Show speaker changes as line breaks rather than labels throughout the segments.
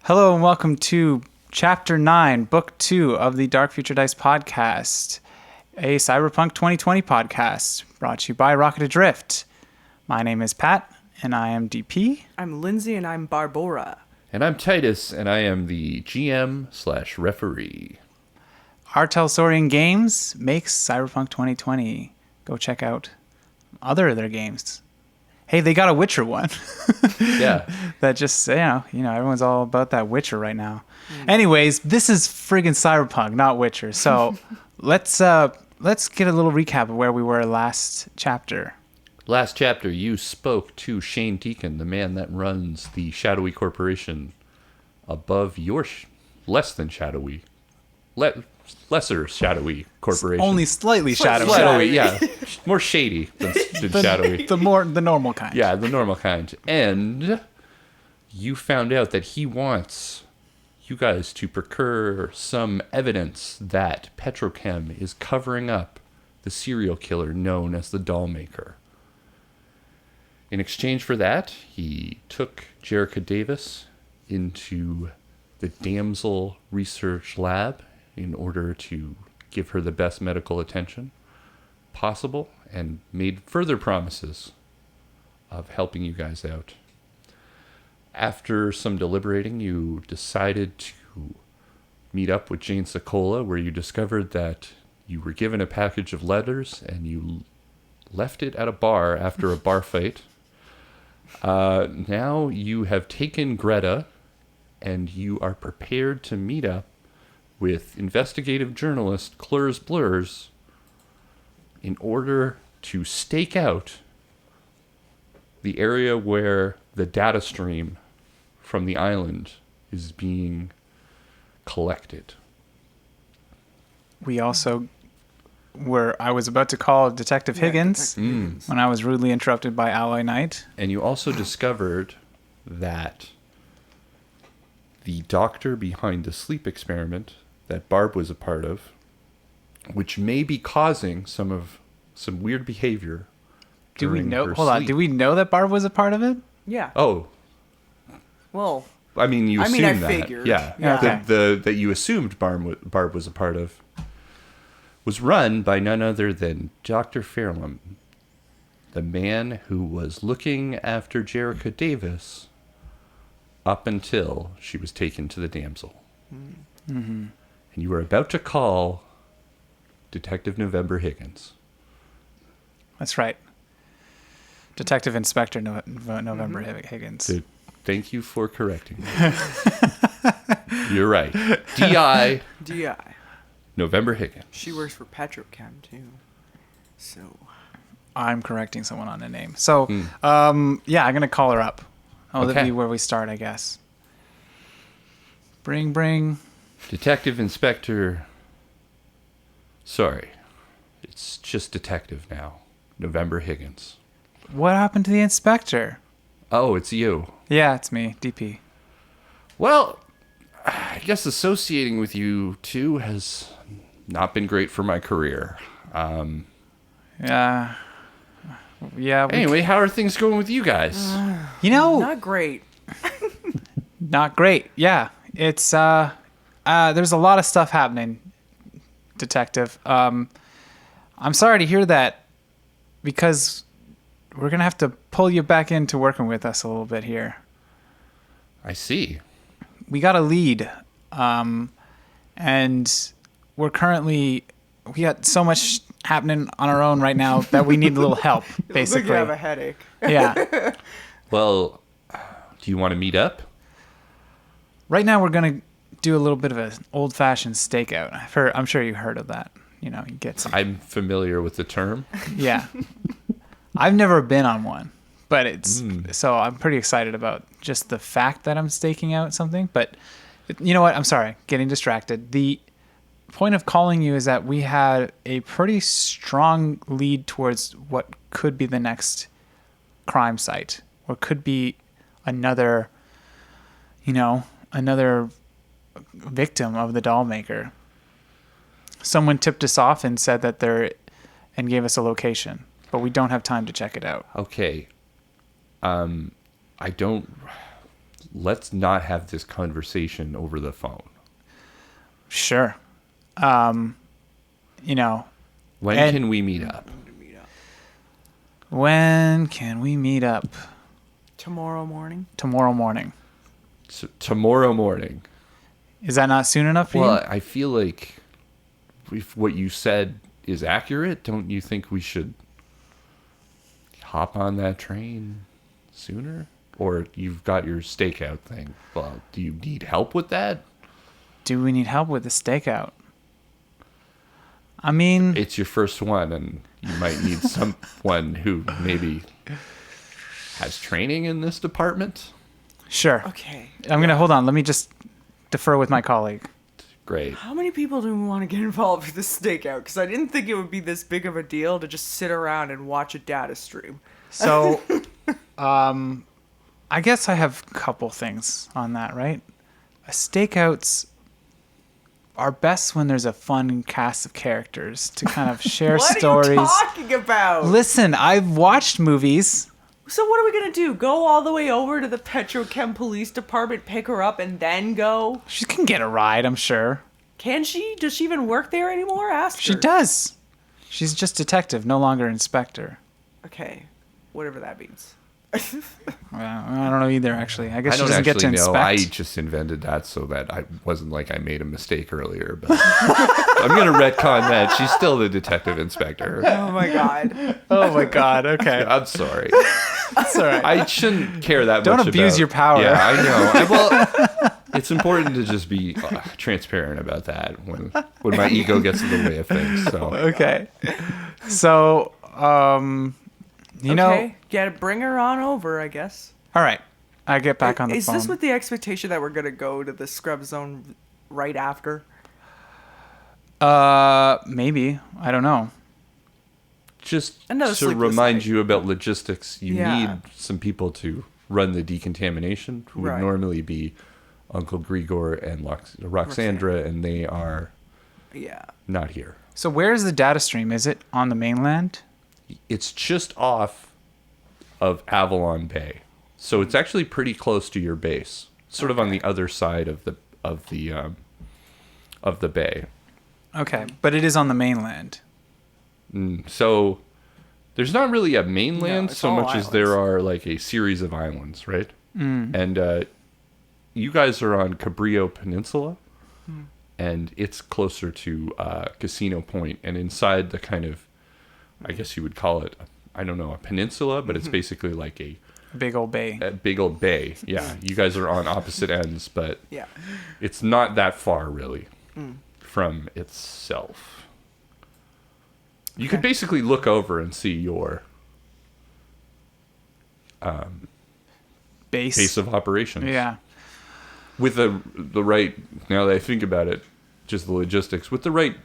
Hello and welcome to Chapter 9, Book 2 of the Dark Future Dice podcast, a Cyberpunk 2020 podcast brought to you by Adrift. My name is Pat, and I am DP.
I'm Lindsay, and I'm Barbora.
And I'm Titus, and I am the GM/referee.
Artelsorian Games makes Cyberpunk 2020. Go check out other of their games. Hey, they got a Witcher one.
Yeah.
That just, you know, everyone's all about that Witcher right now. Anyways, this is friggin' Cyberpunk, not Witcher. So let's get a little recap of where we were last chapter.
Last chapter, you spoke to Shane Deacon, the man that runs the shadowy corporation above your lesser shadowy corporation.
Only slightly shadowy.
Shadowy, yeah. More shady than shadowy.
The normal kind.
Yeah, the normal kind. And you found out that he wants you guys to procure some evidence that Petrochem is covering up the serial killer known as the Dollmaker. In exchange for that, he took Jerica Davis into the Damsel Research lab in order to give her the best medical attention possible and made further promises of helping you guys out. After some deliberating, you decided to meet up with Jane Sokola, where you discovered that you were given a package of letters and you left it at a bar after a bar fight. Now you have taken Greta and you are prepared to meet up with investigative journalist Klurs Blurs in order to stake out the area where the data stream from the island is being collected.
We also I was about to call Detective Higgins when I was rudely interrupted by Alloy Knight.
And you also discovered that the doctor behind the sleep experiment that Barb was a part of, which may be causing some weird behavior.
Do we know?
Her
Hold on.
sleep.
Do we know that Barb was a part of it?
Yeah.
Oh,
Well,
I mean, you assumed
I
that.
figured.
Yeah.
Yeah. Okay.
That you assumed Barb was a part of was run by none other than Dr. Fairlam, the man who was looking after Jerica Davis up until she was taken to the Damsel.
Mm-hmm.
And you were about to call Detective November Higgins.
That's right. Detective Inspector November Higgins.
Thank you for correcting me. You're right. D.I.
D.I.
November Higgins.
She works for Petrochem, too. So.
I'm correcting someone on the name. So, I'm going to call her up. Oh, that'd be where we start, I guess. Bring.
Detective Inspector. Sorry. It's just Detective now. November Higgins.
What happened to the inspector?
Oh, it's you.
Yeah, it's me, DP.
Well, I guess associating with you two has not been great for my career.
Yeah.
Anyway, how are things going with you guys?
Not great.
Not great. Yeah. It's there's a lot of stuff happening, Detective. I'm sorry to hear that, because we're gonna have to pull you back into working with us a little bit here.
I see.
We got a lead, and we got so much happening on our own right now that we need a little help, basically.
You have a headache.
Yeah.
Well, do you want to meet up?
Right now, we're gonna do a little bit of an old-fashioned stakeout. I'm sure you heard of that. You know, you get some.
I'm familiar with the term.
Yeah. I've never been on one, but so I'm pretty excited about just the fact that I'm staking out something. But you know what? I'm sorry, getting distracted. The point of calling you is that we had a pretty strong lead towards what could be the next crime site, or could be another victim of the Dollmaker. Someone tipped us off and said that and gave us a location, but we don't have time to check it out.
Okay. I don't let's not have this conversation over the phone.
Sure. You know,
When
And-
can we meet up?
when can we meet up?
Tomorrow morning.
Tomorrow morning.
So, tomorrow morning.
Is that not soon enough for you?
Well, I feel like if what you said is accurate, don't you think we should hop on that train sooner? Or you've got your stakeout thing. Well, do you need help with that?
Do we need help with the stakeout? I mean,
It's your first one, and you might need someone who maybe has training in this department.
sure.
Okay.
I'm going to hold on. Let me just defer with my colleague.
Great.
How many people do we want to get involved with this stakeout? Because I didn't think it would be this big of a deal to just sit around and watch a data stream.
So, I guess I have a couple things on that, right? Stakeouts are best when there's a fun cast of characters to kind of share
What
stories.
are you talking about?
Listen, I've watched movies.
So what are we gonna do? Go all the way over to the Petrochem Police Department, pick her up, and then go?
She can get a ride, I'm sure.
Can she? Does she even work there anymore? Ask her.
She does. She's just detective, no longer inspector.
Okay, whatever that means.
Well, I don't know either, actually. I guess
I
she
don't
doesn't get to
actually know.
inspect.
I just invented that so that I wasn't like I made a mistake earlier. But I'm going to retcon that. She's still the detective inspector.
Oh my god.
Oh my god, okay.
I'm sorry.
That's all right.
I shouldn't care that
Don't
much
abuse
about-
your power.
Yeah, I know. Well, it's important to just be transparent about that when my ego gets in the way of things. So
Okay. So, you know,
Okay, gotta bring her on over, I guess.
all right. I get back on the
Is
phone.
this with the expectation that we're gonna go to the scrub zone right after?
Maybe. I don't know.
just
Another
to
sleepless
remind
night.
you about logistics, you
Yeah.
need some people to run the decontamination, who would
Right.
normally be Uncle Grigor and Roxandra, and they are
Yeah.
not here.
So where's the data stream? Is it on the mainland?
It's just off of Avalon Bay, so it's actually pretty close to your base, sort of on the other side of the bay.
Okay, but it is on the mainland.
So there's not really a mainland
it's
so
all
much as there are like a series of islands, right? And you guys are on Cabrillo Peninsula, and it's closer to Casino Point, and inside the kind of, I guess you would call it, I don't know, a peninsula, but it's basically like a
Big old bay.
big old bay. Yeah, you guys are on opposite ends, but
Yeah.
it's not that far really from itself. You could basically look over and see your
Base.
base of operations.
Yeah.
With the right, now that I think about it, just the logistics, with the right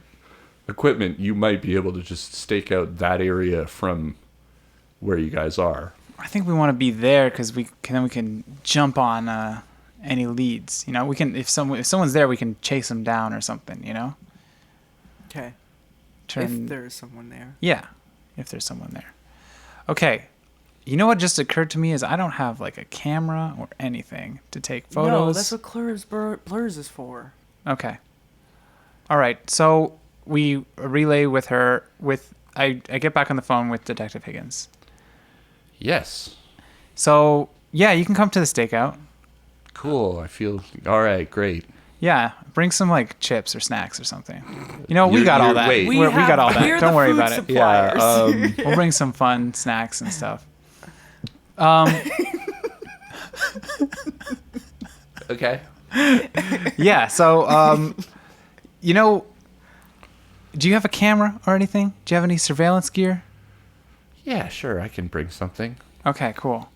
equipment, you might be able to just stake out that area from where you guys are.
I think we want to be there because we can jump on any leads. You know, we can if someone's there, we can chase them down or something. You know,
Okay.
turn.
If there is someone there.
Yeah, if there's someone there. Okay. You know what just occurred to me is I don't have like a camera or anything to take photos.
No, that's what blurs is for.
Okay. All right. So we relay with her I get back on the phone with Detective Higgins.
Yes.
So yeah, you can come to the stakeout.
Cool. I feel all right. Great.
Yeah, bring some like chips or snacks or something. You know, we
You're-
got all
you're-
that.
wait.
We got all that.
we're
Don't
the
worry
food
about it.
suppliers.
We'll bring some fun snacks and stuff.
Okay.
Yeah. So, you know, do you have a camera or anything? Do you have any surveillance gear?
Yeah, sure. I can bring something.
Okay, cool.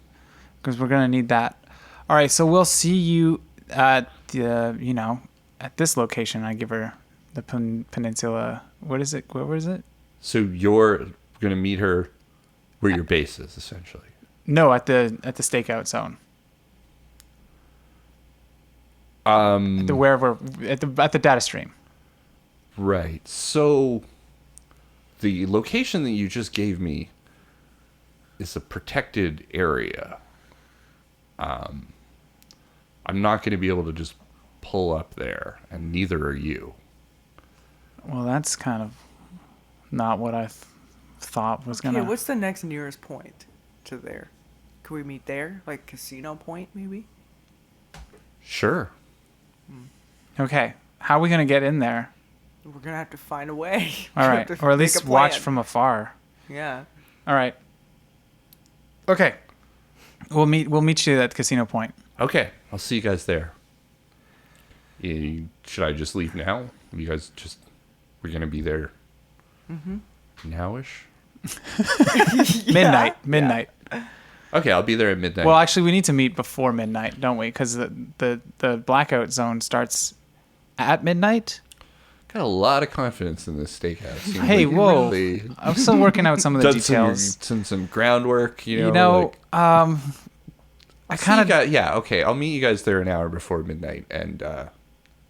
Because we're gonna need that. All right. So we'll see you at the at this location. I give her the peninsula. What is it? Where is it?
So you're gonna meet her where your base is, essentially.
No, at the stakeout zone. The wherever at the data stream.
Right. So the location that you just gave me is a protected area. I'm not going to be able to just pull up there, and neither are you.
Well, that's kind of not what I thought was
Okay,
gonna.
what's the next nearest point to there? Can we meet there? Like Casino Point, maybe?
Sure.
Okay, how are we gonna get in there?
We're gonna have to find a way.
All right,
To
or at
make
least
a
watch
plan.
from afar.
Yeah.
All right. Okay. We'll meet you at Casino Point.
Okay, I'll see you guys there. Should I just leave now? You guys we're going to be there nowish?
Midnight.
Okay, I'll be there at midnight.
Well, actually, we need to meet before midnight, don't we? Because the blackout zone starts at midnight.
Got a lot of confidence in this steakhouse. You know,
Hey,
like,
whoa!
really
I'm still working out some of the
done
details.
some groundwork,
I kind of.
yeah, okay. I'll meet you guys there an hour before midnight, and does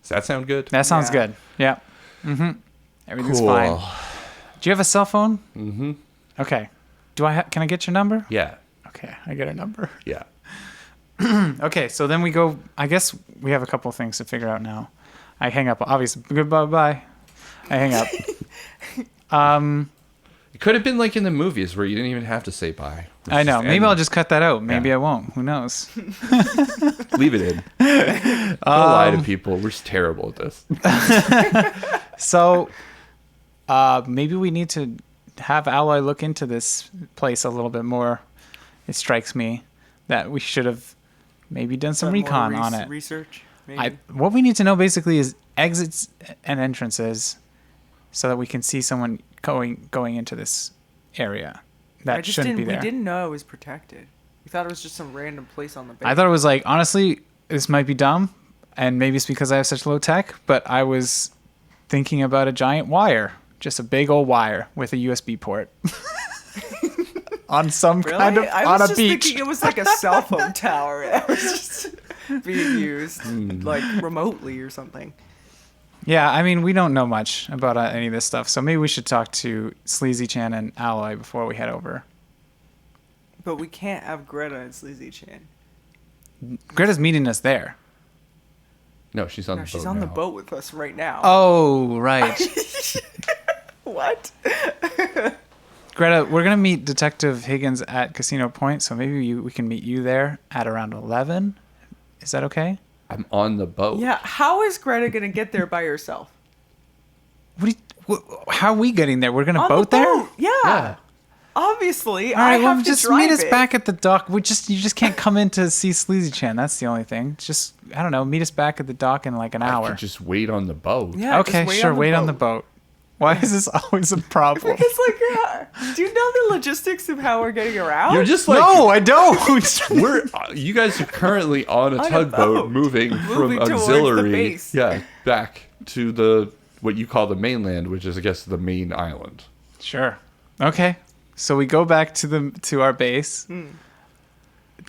that sound good?
That sounds
Yeah.
good. Yeah. Mm-hmm. Everything's
Cool.
fine. Do you have a cell phone?
Mm-hmm.
Okay. Can I get your number?
Yeah,
Okay, I get her number.
yeah.
Okay, so then we go. I guess we have a couple things to figure out now. I hang up. Obviously, goodbye. Bye. I hang up.
It could have been like in the movies where you didn't even have to say bye. It's
I know.
just
Maybe
end.
I'll just cut that out. Maybe
Yeah.
I won't. Who knows?
Leave it in. Don't lie to people. We're just terrible at this.
So, maybe we need to have Alloy look into this place a little bit more. It strikes me that we should have maybe done some
More
recon on it.
Research. Maybe.
What we need to know basically is exits and entrances, so that we can see someone going into this area. That
I just
shouldn't
didn't.
be there.
We didn't know it was protected. We thought it was just some random place on the base.
I thought it was like, honestly, this might be dumb, and maybe it's because I have such low tech, but I was thinking about a giant wire, just a big old wire with a USB port. On some
Really?
kind of
I
on
was
a
just
beach.
thinking it was like a cell phone tower. It was just being used like remotely or something.
Yeah, I mean, we don't know much about any of this stuff, so maybe we should talk to Sleazy Chan and Alloy before we head over.
But we can't have Greta and Sleazy Chan.
Greta's meeting us there.
No, she's on
No,
the boat
she's on the
now.
boat with us right now.
Oh, right.
What?
Greta, we're going to meet Detective Higgins at Casino Point, so maybe we can meet you there at around 11. Is that okay?
I'm on the boat.
Yeah, how is Greta gonna get there by herself?
How are we getting there? We're going to
On
boat
the
there?
boat. Yeah.
Yeah.
Obviously,
All right,
I
well,
have to
just
drive
meet us
it.
back at the dock. You just can't come in to see Sleazy Chan. That's the only thing. Just, I don't know, meet us back at the dock in like an
I
hour.
could just wait on the boat.
Yeah,
Okay,
just
sure, wait on the boat. Why is this always a problem?
Because do you know the logistics of how we're getting around?
You're just like
No, I don't.
you guys are currently on a
On a
tugboat
boat.
moving from
Moving towards the
auxiliary,
base.
back to what you call the mainland, which is I guess the main island.
Sure. Okay. So we go back to our base.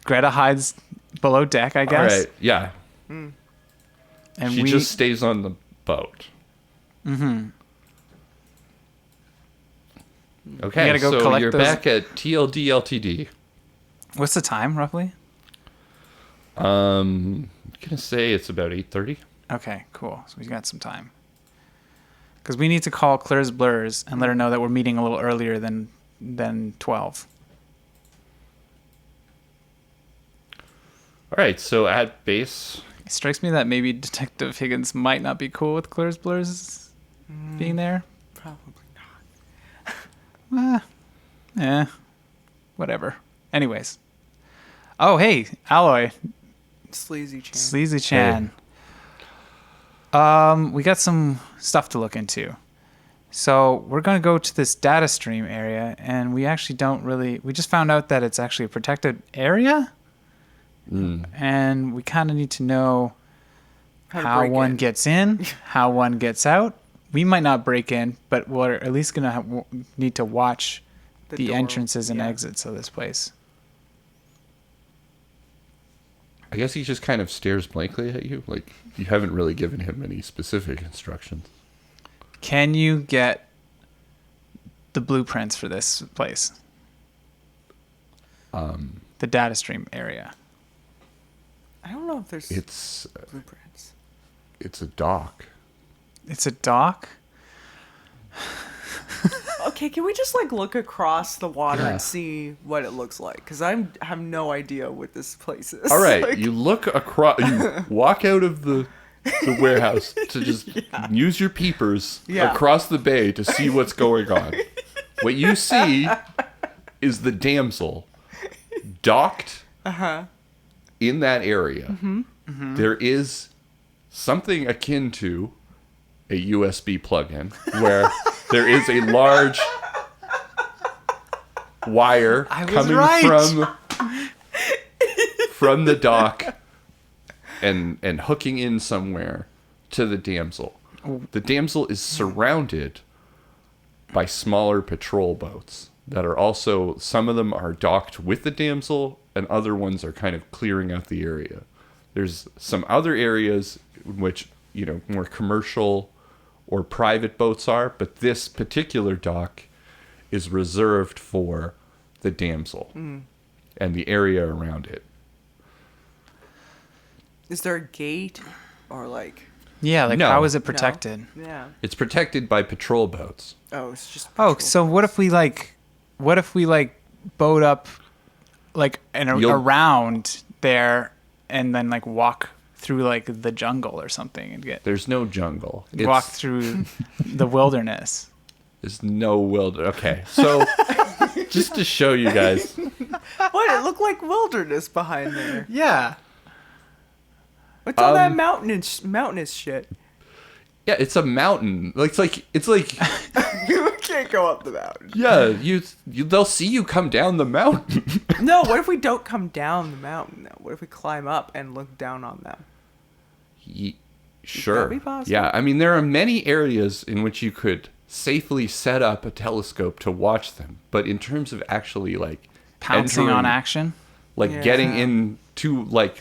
Greta hides below deck, I guess.
All right, yeah.
And
She just stays on the boat. Mm-hmm. Okay,
We gotta go
so
collect
you're
those-
back at TLD Ltd.
What's the time roughly?
I'm gonna say it's about 8:30.
Okay, cool. So we got some time. Because we need to call Claire's Blurs and let her know that we're meeting a little earlier than 12.
All right, so at base,
It strikes me that maybe Detective Higgins might not be cool with Claire's Blurs being there.
Probably not.
Whatever. Anyways. Oh, hey, Alloy.
Sleazy Chan.
Sleazy Chan. We got some stuff to look into. So we're going to go to this data stream area, and we actually we just found out that it's actually a protected area. And we kind of need to know
How to
how
break
one
in.
gets in, how one gets out. We might not break in, but we're at least going to need to watch the
door,
entrances and
yeah.
exits of this place.
I guess he just kind of stares blankly at you, like you haven't really given him any specific instructions.
Can you get the blueprints for this place? The data stream area.
I don't know if there's
It's
blueprints.
it's a dock.
It's a dock.
Okay, can we just like look across the water
Yeah.
and see what it looks like? Because I have no idea what this place is.
All right,
Like,
you look across. You walk out of the warehouse to just use your peepers
Yeah.
across the bay to see what's going on. What you see is the damsel docked in that area. There is something akin to a USB plug-in where there is a large wire
I was
coming
right.
from the dock and hooking in somewhere to the damsel. The damsel is surrounded by smaller patrol boats that are also, some of them are docked with the damsel and other ones are kind of clearing out the area. There's some other areas in which, more commercial or private boats are, but this particular dock is reserved for the damsel and the area around it.
is there a gate or like?
Yeah, like
No.
how is it
No?
protected?
Yeah.
It's protected by patrol boats.
Oh, it's just.
Oh,
patrol
so what if we boat up
You'll-
around there and then like walk through like the jungle or something and
There's no jungle.
walk through the wilderness.
There's no Okay, so just to show you guys,
What? It looked like wilderness behind there.
Yeah.
What's all that mountainous shit?
yeah, it's a mountain. It's like
You can't go up the mountain.
yeah, they'll see you come down the mountain.
No, what if we don't come down the mountain though? What if we climb up and look down on them?
Sure.
be possible?
Yeah, I mean there are many areas in which you could safely set up a telescope to watch them, but in terms of actually like
Pouncing on
entering,
action.
like
Yeah.
getting into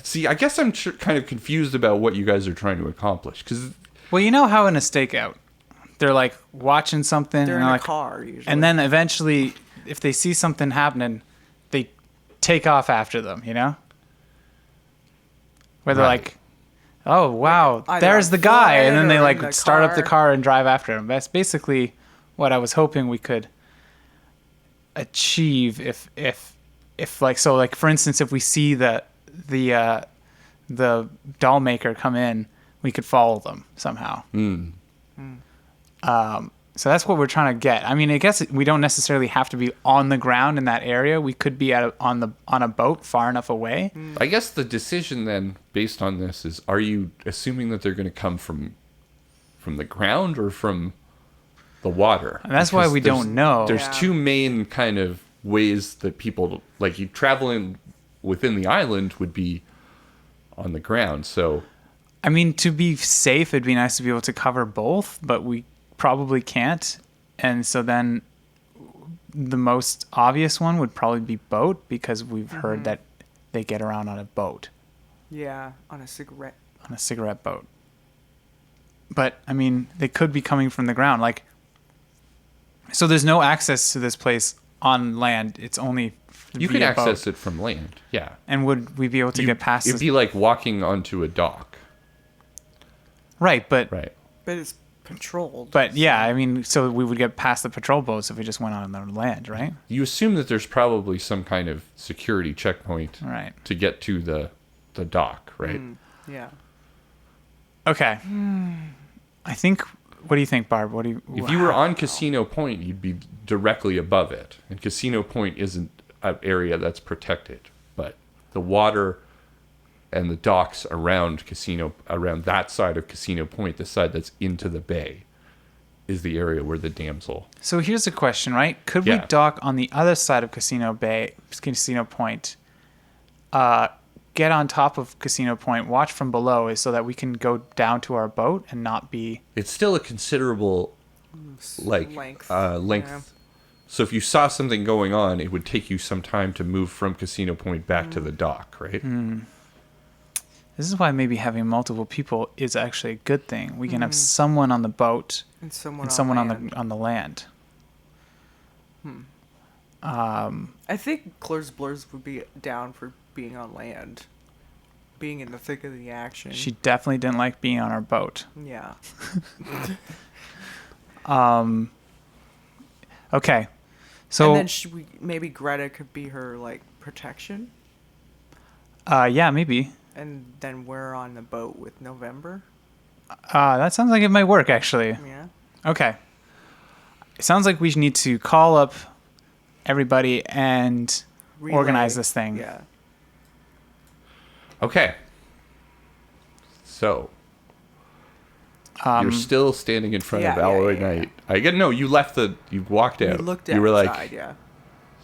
see, I guess I'm kind of confused about what you guys are trying to accomplish because
Well, you know how in a stakeout, they're like watching something
They're
and
in a
like,
car usually.
and then eventually, if they see something happening, they take off after them. Where they're
Right.
like, "Oh wow,
either
there's
on
the guy," and
foot
then they
or
like
in the
start up the
car.
car and drive after him. That's basically what I was hoping we could achieve if like so like for instance, if we see the doll maker come in, we could follow them somehow. So that's what we're trying to get. I mean, I guess we don't necessarily have to be on the ground in that area. We could be on a boat far enough away.
I guess the decision then, based on this, is: are you assuming that they're going to come from the ground or from the water?
And that's why
Because
we don't know.
There's
Yeah.
two main kind of ways that people like you traveling within the island would be on the ground. So
I mean, to be safe, it'd be nice to be able to cover both, but we probably can't. And so then the most obvious one would probably be boat because we've heard that they get around on a boat,
yeah, on a cigarette
boat. But I mean, they could be coming from the ground. Like, so there's no access to this place on land. It's only
you can
via
access
boat.
it from land. Yeah.
And would we be able to get past
It'd
this?
be like walking onto a dock.
Right, but
Right.
but it's patrolled.
But yeah, I mean, so we would get past the patrol boats if we just went on the land, right?
You assume that there's probably some kind of security checkpoint
Right.
to get to the dock, right?
Yeah.
Okay. I think. What do you think, Barb? What do you?
If you were on Casino Point, you'd be directly above it. And Casino Point isn't an area that's protected, but the water and the docks around that side of Casino Point, the side that's into the bay, is the area where the damsel.
So here's a question, right? Could we
Yeah.
dock on the other side of Casino Point, get on top of Casino Point, watch from below, so that we can go down to our boat and not be.
It's still a considerable length.
Yeah.
So if you saw something going on, it would take you some time to move from Casino Point back to the dock, right?
This is why maybe having multiple people is actually a good thing. We can have someone on the boat
And someone,
and someone
land.
on the land.
I think Blurs would be down for being on land. being in the thick of the action.
She definitely didn't like being on our boat.
Yeah.
Okay. So
and then maybe Greta could be her like protection,
yeah, maybe.
and then we're on the boat with November.
That sounds like it might work, actually.
Yeah.
Okay. It sounds like we need to call up everybody and organize this thing.
Yeah.
Okay. So you're still standing in front of Alloy Knight. You left you walked out.
We looked
you were
outside,
like,
yeah.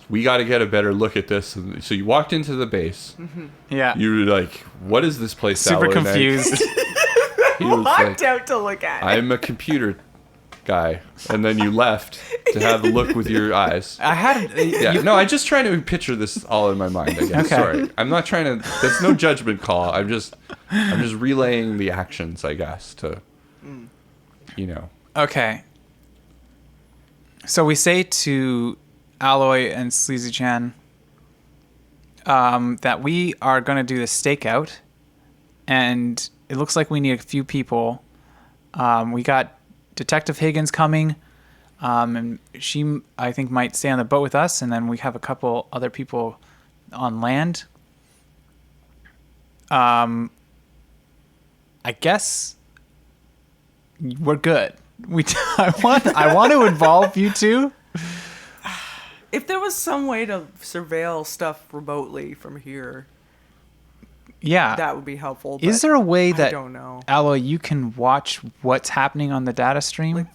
we got to get a better look at this. And so you walked into the base.
Yeah.
You were like, what is this place,
Super
Alloy Knight?
confused.
He was
Walked
like,
out to look at it.
I'm a computer guy. And then you left to have a look with your eyes.
I had
I'm just trying to picture this all in my mind, I guess.
Okay.
Sorry. I'm not trying to, that's no judgment call. I'm just relaying the actions, I guess, to,
Okay. So we say to Alloy and Sleazy Chan that we are going to do this stakeout, and it looks like we need a few people. We got Detective Higgins coming, and she, I think, might stay on the boat with us, and then we have a couple other people on land. I guess we're good. I want to involve you two.
If there was some way to surveil stuff remotely from here,
Yeah.
that would be helpful.
Is there a way
I
that,
don't know.
Alloy, you can watch what's happening on the data stream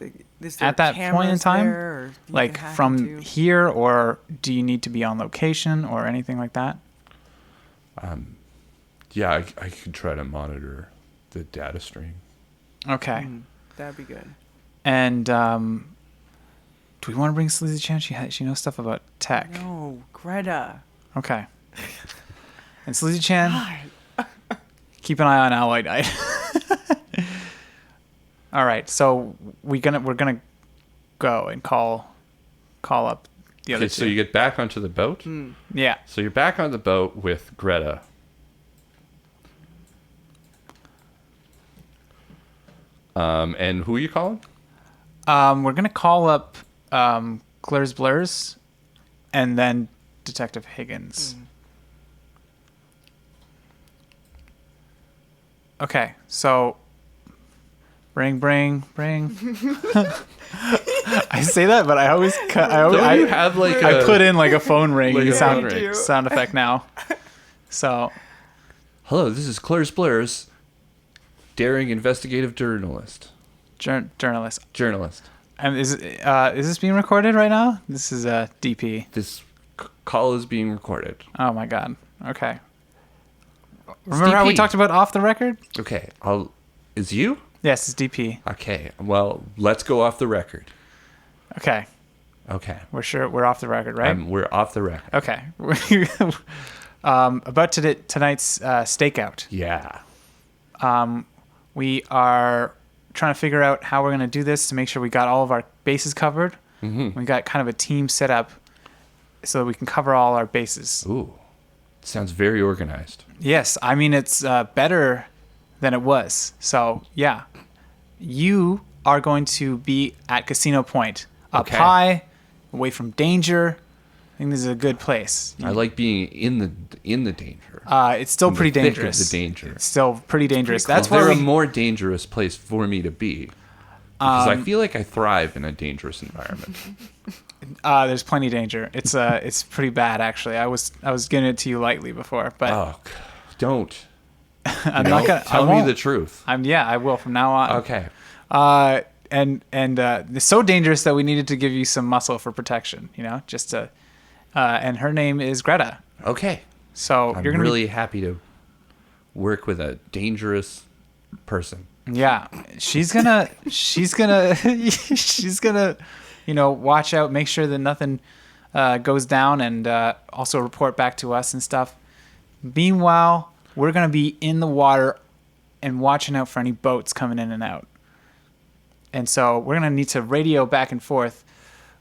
Is there
at that point in
cameras
time?
there, or you can
Like
hack
from
into?
here, or do you need to be on location or anything like that?
Yeah, I could try to monitor the data stream.
Okay.
That'd be good.
And do we want to bring Sleazy Chan? She knows stuff about tech.
No, Greta.
Okay. And Sleazy Chan, keep an eye on Alloy Knight. All right, so we're gonna go and call up the other
Okay,
two.
so you get back onto the boat.
Yeah.
So you're back on the boat with Greta. And who are you calling?
We're gonna call up Glurs Blurs, and then Detective Higgins. Okay, so bring. I say that, but I always cut.
Don't you have like
I put in like a phone ring
Like a
sound,
phone ring.
sound effect now. So
Hello, this is Claire's Blurs, daring investigative journalist.
journalist.
Journalist.
And is this being recorded right now? This is DP.
This call is being recorded.
Oh my god. Okay. Remember how we
DP.
talked about off the record?
Okay, is you?
Yes, it's DP.
Okay, well, let's go off the record.
Okay.
Okay.
We're sure we're off the record, right?
We're off the record.
Okay. About tonight's stakeout.
Yeah.
We are trying to figure out how we're going to do this to make sure we got all of our bases covered.
Mm-hmm.
We got kind of a team set up so that we can cover all our bases.
Ooh. Sounds very organized.
Yes, I mean, it's better than it was. So, yeah. You are going to be at Casino Point. Up
Okay.
high, away from danger. I think this is a good place.
I like being in the danger.
It's still
In the
pretty
thick of
dangerous.
the danger.
It's still pretty dangerous.
Is
That's
there
why
a more dangerous place for me to be? Because I feel like I thrive in a dangerous environment.
there's plenty of danger. It's pretty bad actually. I was giving it to you lightly before, but
Oh, don't.
I'm not gonna
Tell me the truth.
I will from now on.
Okay.
And it's so dangerous that we needed to give you some muscle for protection. Just to. And her name is Greta.
Okay.
So
I'm
you're gonna
really happy to work with a dangerous person.
Yeah, she's gonna watch out, make sure that nothing goes down, and also report back to us and stuff. Meanwhile, we're gonna be in the water and watching out for any boats coming in and out. And so we're gonna need to radio back and forth.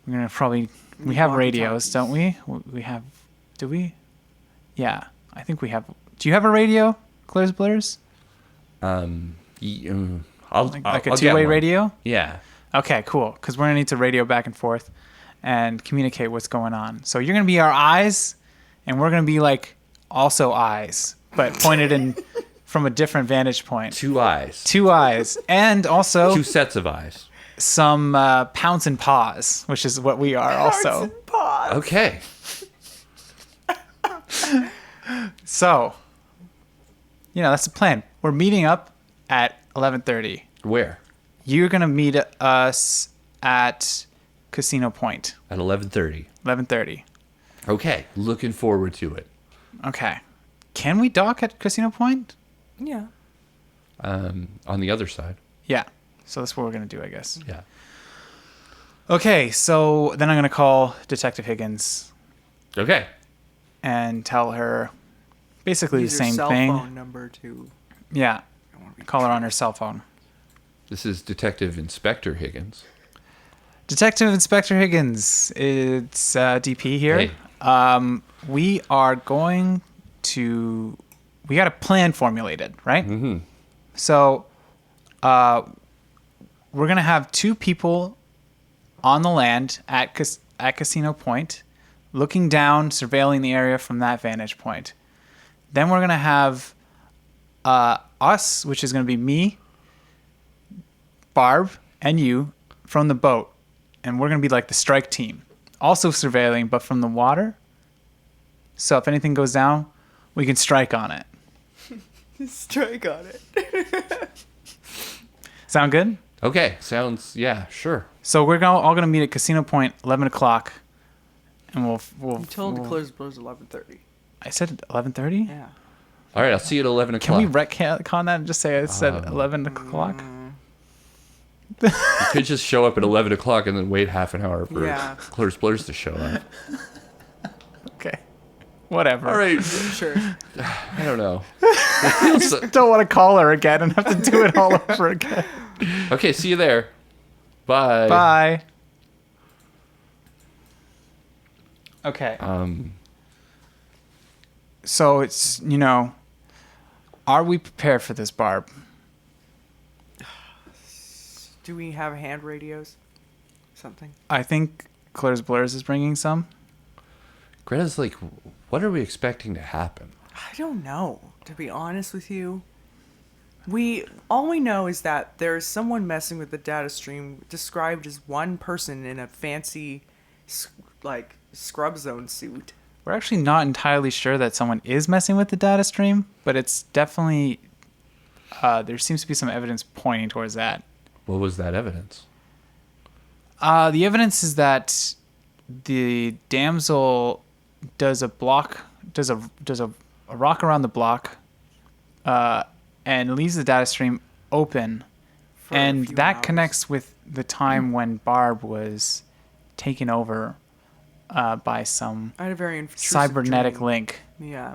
We're gonna we have radios, don't we? We have. Do we? Yeah, I think we have. Do you have a radio, Claire's Blurs?
I'll
Like a
I'll get
two-way
one.
radio?
Yeah.
Okay, cool. Because we're going to need to radio back and forth and communicate what's going on. So you're going to be our eyes, and we're going to be like also eyes, but pointed in from a different vantage point.
Two eyes.
Two eyes. And also
Two sets of eyes.
some pounce and paws, which is what we are also.
Hearts and paws.
Okay.
So, that's the plan. We're meeting up at 11:30.
Where?
You're going to meet us at Casino Point.
At 11:30.
11:30.
Okay. Looking forward to it.
Okay. Can we dock at Casino Point?
Yeah.
On the other side.
Yeah. So that's what we're going to do, I guess.
Yeah.
Okay, so then I'm going to call Detective Higgins
Okay.
and tell her basically
Use
the
your
same
cell
thing.
phone number to.
Yeah. Call her on her cell phone.
This is Detective Inspector Higgins.
Detective Inspector Higgins, it's DP here.
Hey.
We are going to. We got a plan formulated, right?
Mm-hmm.
So, we're gonna have two people on the land at Casino Point, looking down, surveilling the area from that vantage point. Then we're gonna have us, which is gonna be me, Barb, and you from the boat, and we're gonna be like the strike team, also surveilling, but from the water. So if anything goes down, we can strike on it.
Strike on it.
Sound good?
Okay. Sounds, yeah, sure.
So we're all gonna meet at Casino Point 11 o'clock, and we'll.
You told the Claire's Blurs 11:30.
I said 11:30.
Yeah.
All right. I'll see you at 11 o'clock.
Can we retcon that and just say I said 11 o'clock?
You could just show up at 11 o'clock and then wait half an hour for
Yeah.
Claire's Blurs to show up.
Okay. Whatever.
All right.
Sure.
I don't know.
Don't want to call her again and have to do it all over again.
Okay. See you there. Bye.
Bye. Okay. So it's, are we prepared for this, Barb?
Do we have hand radios? Something.
I think Claire's Blurs is bringing some.
Greta's like, what are we expecting to happen?
I don't know, to be honest with you. All we know is that there's someone messing with the data stream described as one person in a fancy scrub zone suit.
We're actually not entirely sure that someone is messing with the data stream, but it's definitely there seems to be some evidence pointing towards that.
What was that evidence?
The evidence is that the damsel does a rock around the block, and leaves the data stream open,
For a
and
few
that
hours.
connects with the time when Barb was taken over by some
I had a very intrusive
cybernetic
dream.
link.
Yeah.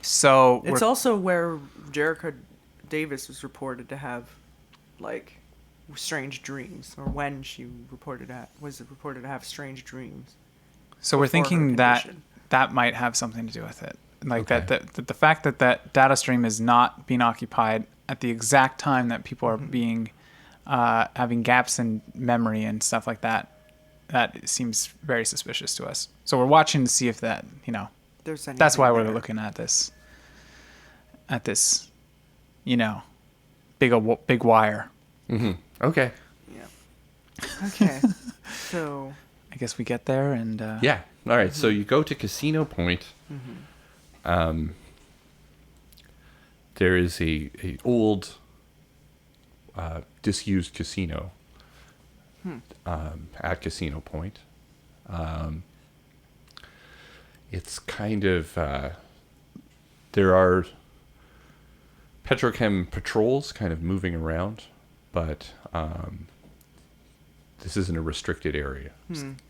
So
It's also where Jerica Davis was reported to have, strange dreams, or when she was reported to have strange dreams.
So we're
before her
thinking that
condition.
that might have something to do with it. Like
Okay.
that the fact that that data stream is not being occupied at the exact time that people are being having gaps in memory and stuff like that. That seems very suspicious to us. So we're watching to see if that,
There's
that's why
anything
we're
there.
looking at this, big wire.
Mm-hmm. Okay.
Yeah. Okay. So.
I guess we get there and
Yeah. All right. So you go to Casino Point. There is a old disused casino at Casino Point. It's kind of there are petrochem patrols kind of moving around, but this isn't a restricted area.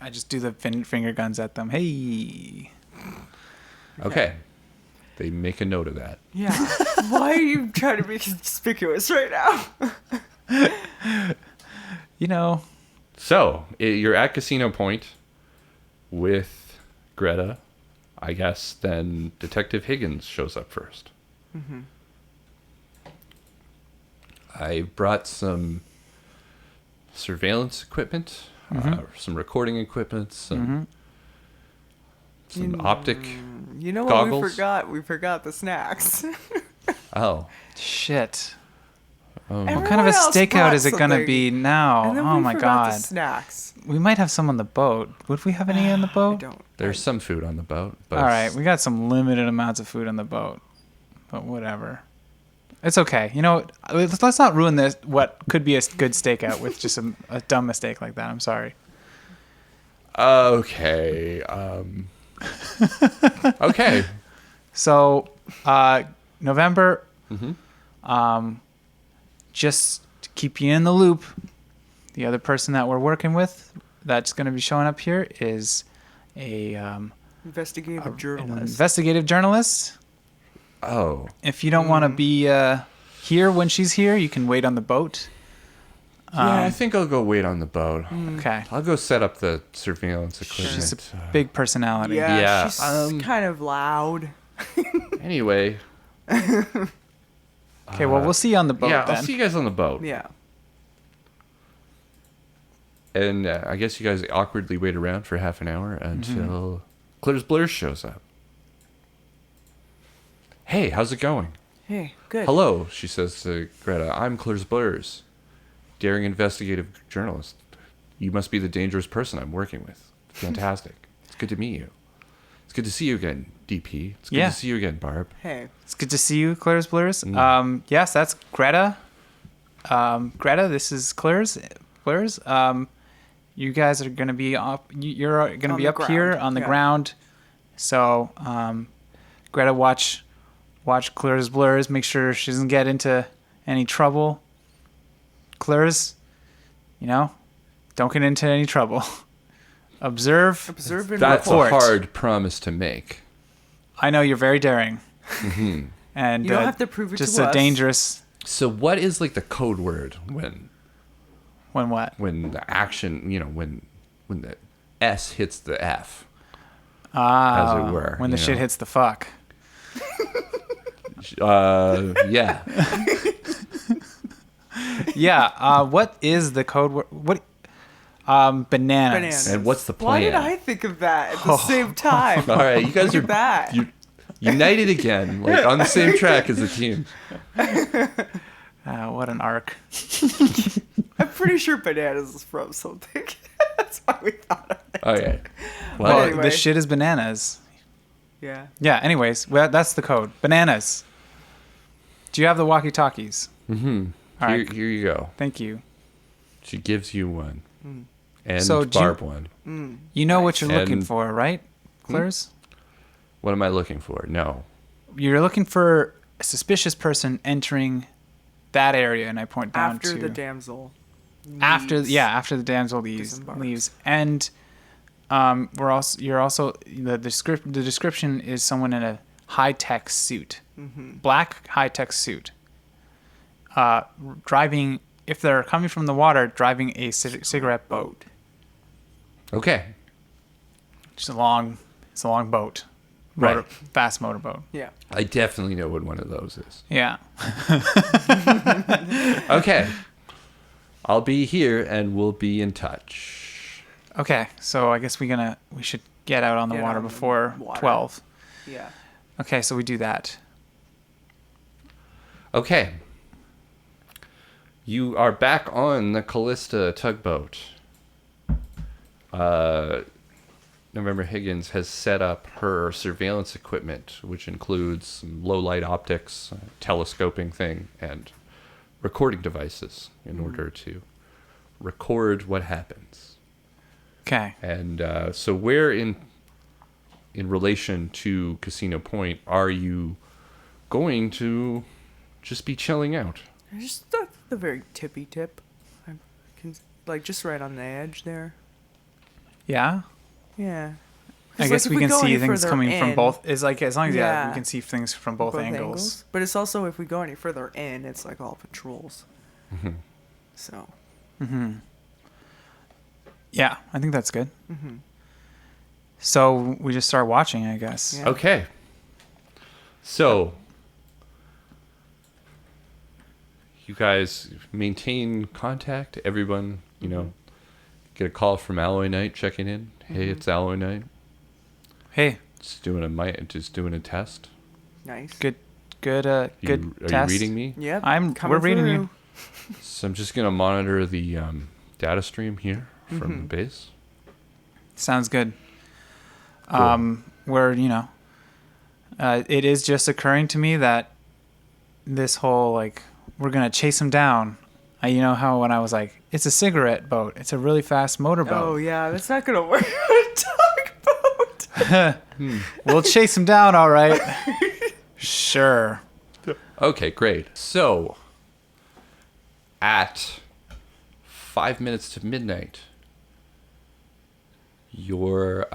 I just do the finger guns at them. Hey.
Okay. They make a note of that.
Yeah. Why are you trying to be conspicuous right now?
So, you're at Casino Point with Greta. I guess then Detective Higgins shows up first. I brought some surveillance equipment, some recording equipment, some optic
You know what
goggles.
we forgot? We forgot the snacks.
Oh.
Shit.
Oh.
What kind of a stakeout is it going to be now?
And then
Oh
we
my
forgot the
god.
snacks.
We might have some on the boat. Would we have any on the
I
boat?
don't.
There's some food on the boat. But
All right, we got some limited amounts of food on the boat. But whatever. It's okay. You know, let's not ruin this what could be a good stakeout with just a dumb mistake like that. I'm sorry.
Okay. Okay.
So, November,
Mm-hmm.
just to keep you in the loop, the other person that we're working with that's going to be showing up here is an
Investigative journalist.
investigative journalist.
Oh.
If you don't want to be here when she's here, you can wait on the boat.
Yeah, I think I'll go wait on the boat.
Okay.
I'll go set up the surveillance equipment.
She's a big personality.
yeah,
Yeah,
she's kind of loud.
Anyway.
Okay, well, we'll see you on the boat
Yeah,
then.
I'll see you guys on the boat.
Yeah.
And I guess you guys awkwardly wait around for half an hour until Claire's Blur shows up. Hey, how's it going?
Hey, good.
Hello, she says to Greta. I'm Claire's Blur's daring investigative journalist. You must be the dangerous person I'm working with. Fantastic. It's good to meet you. It's good to see you again, DP. It's good to see you again, Barb.
Hey.
It's good to see you, Claire's Blurs. Yes, that's Greta. Greta, this is Claire's. You guys are going to be up. You're going to be up here on the ground. So, Greta, watch Claire's Blurs. Make sure she doesn't get into any trouble. Claire's, don't get into any trouble. Observe
and
That's
report.
a hard promise to make.
I know you're very daring. And
You don't have to prove it
just
to
a
us.
dangerous.
So what is like the code word when
When
the action, when the S hits the F,
as
it were,
when the shit hits the fuck.
Yeah.
Yeah. What is the code word? What? Bananas.
Bananas.
And what's the plan?
Why did I think of that at the same time?
All right, you guys
Look
are
at that.
united again, like on the same track as a team.
What an arc.
I'm pretty sure bananas is from something. That's why we thought of it.
Okay.
Well,
Well,
anyway.
the shit is bananas.
Yeah.
Yeah. Anyways, well, that's the code. Bananas. Do you have the walkie-talkies?
Mm-hmm.
All right.
Here you go.
Thank you.
She gives you one. And
So do you-
Barb one.
You know what you're looking
And-
for, right, Claire's?
What am I looking for? No.
You're looking for a suspicious person entering that area, and I point down
After
to
the damsel.
after
leaves.
after the damsel
Disembarks.
leaves, and you're also the description is someone in a high-tech suit, black high-tech suit, driving, if they're coming from the water, driving a cigarette boat.
Okay.
It's a long boat,
Right.
fast motorboat.
Yeah.
I definitely know what one of those is.
Yeah.
Okay. I'll be here and we'll be in touch.
Okay, so I guess we should get out on the
Get
water
on the
before
water.
12.
Yeah.
Okay, so we do that.
Okay. You are back on the Callista tugboat. November Higgins has set up her surveillance equipment, which includes some low-light optics, telescoping thing, and recording devices in order to record what happens.
Okay.
And so where in relation to Casino Point are you going to just be chilling out?
Just the very tippy tip. I can, just right on the edge there.
Yeah.
Yeah.
I guess we can see things coming from both. It's like as long as we
Yeah.
can see things from both angles.
But it's also, if we go any further in, it's like all patrols. So.
Yeah, I think that's good. So we just start watching, I guess.
Yeah.
Okay. So you guys maintain contact. Everyone, get a call from Alloy Knight checking in. Hey, it's Alloy Knight.
Hey,
Just doing a test.
Nice.
good
Are
test.
you reading me?
Yep.
We're reading you.
So I'm just gonna monitor the data stream here from the base.
Sounds good.
Cool.
Where it is just occurring to me that this whole we're gonna chase him down. You know how when I was like, it's a cigarette boat. It's a really fast motorboat.
Oh yeah, that's not gonna work on a tugboat.
We'll chase him down, all right. Sure.
Okay, great. So at 5 minutes to midnight, your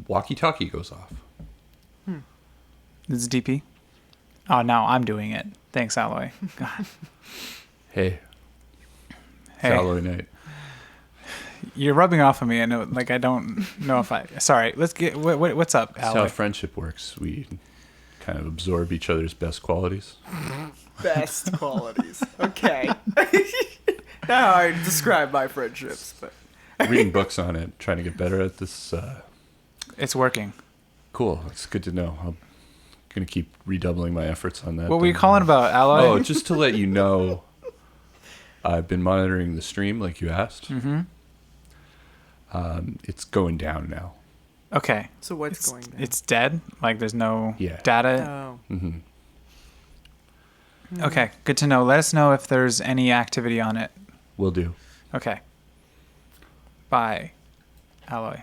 walkie-talkie goes off.
This is DP. Oh, now I'm doing it. Thanks, Alloy. God.
Hey.
Hey.
Alloy Knight.
You're rubbing off on me. I know, I don't know if I. Sorry. Let's get. What's up,
That's
Alloy?
how friendship works. We kind of absorb each other's best qualities.
Best qualities. Okay. Now I describe my friendships, but
Reading books on it, trying to get better at this.
It's working.
Cool. It's good to know. I'm going to keep redoubling my efforts on that.
What were you calling about, Alloy?
Oh, just to let you know, I've been monitoring the stream like you asked.
Mm-hmm.
It's going down now.
Okay.
so what's going down?
It's dead. There's no
Yeah.
data.
Oh.
Mm-hmm.
Okay. Good to know. Let us know if there's any activity on it.
Will do.
Okay. Bye, Alloy.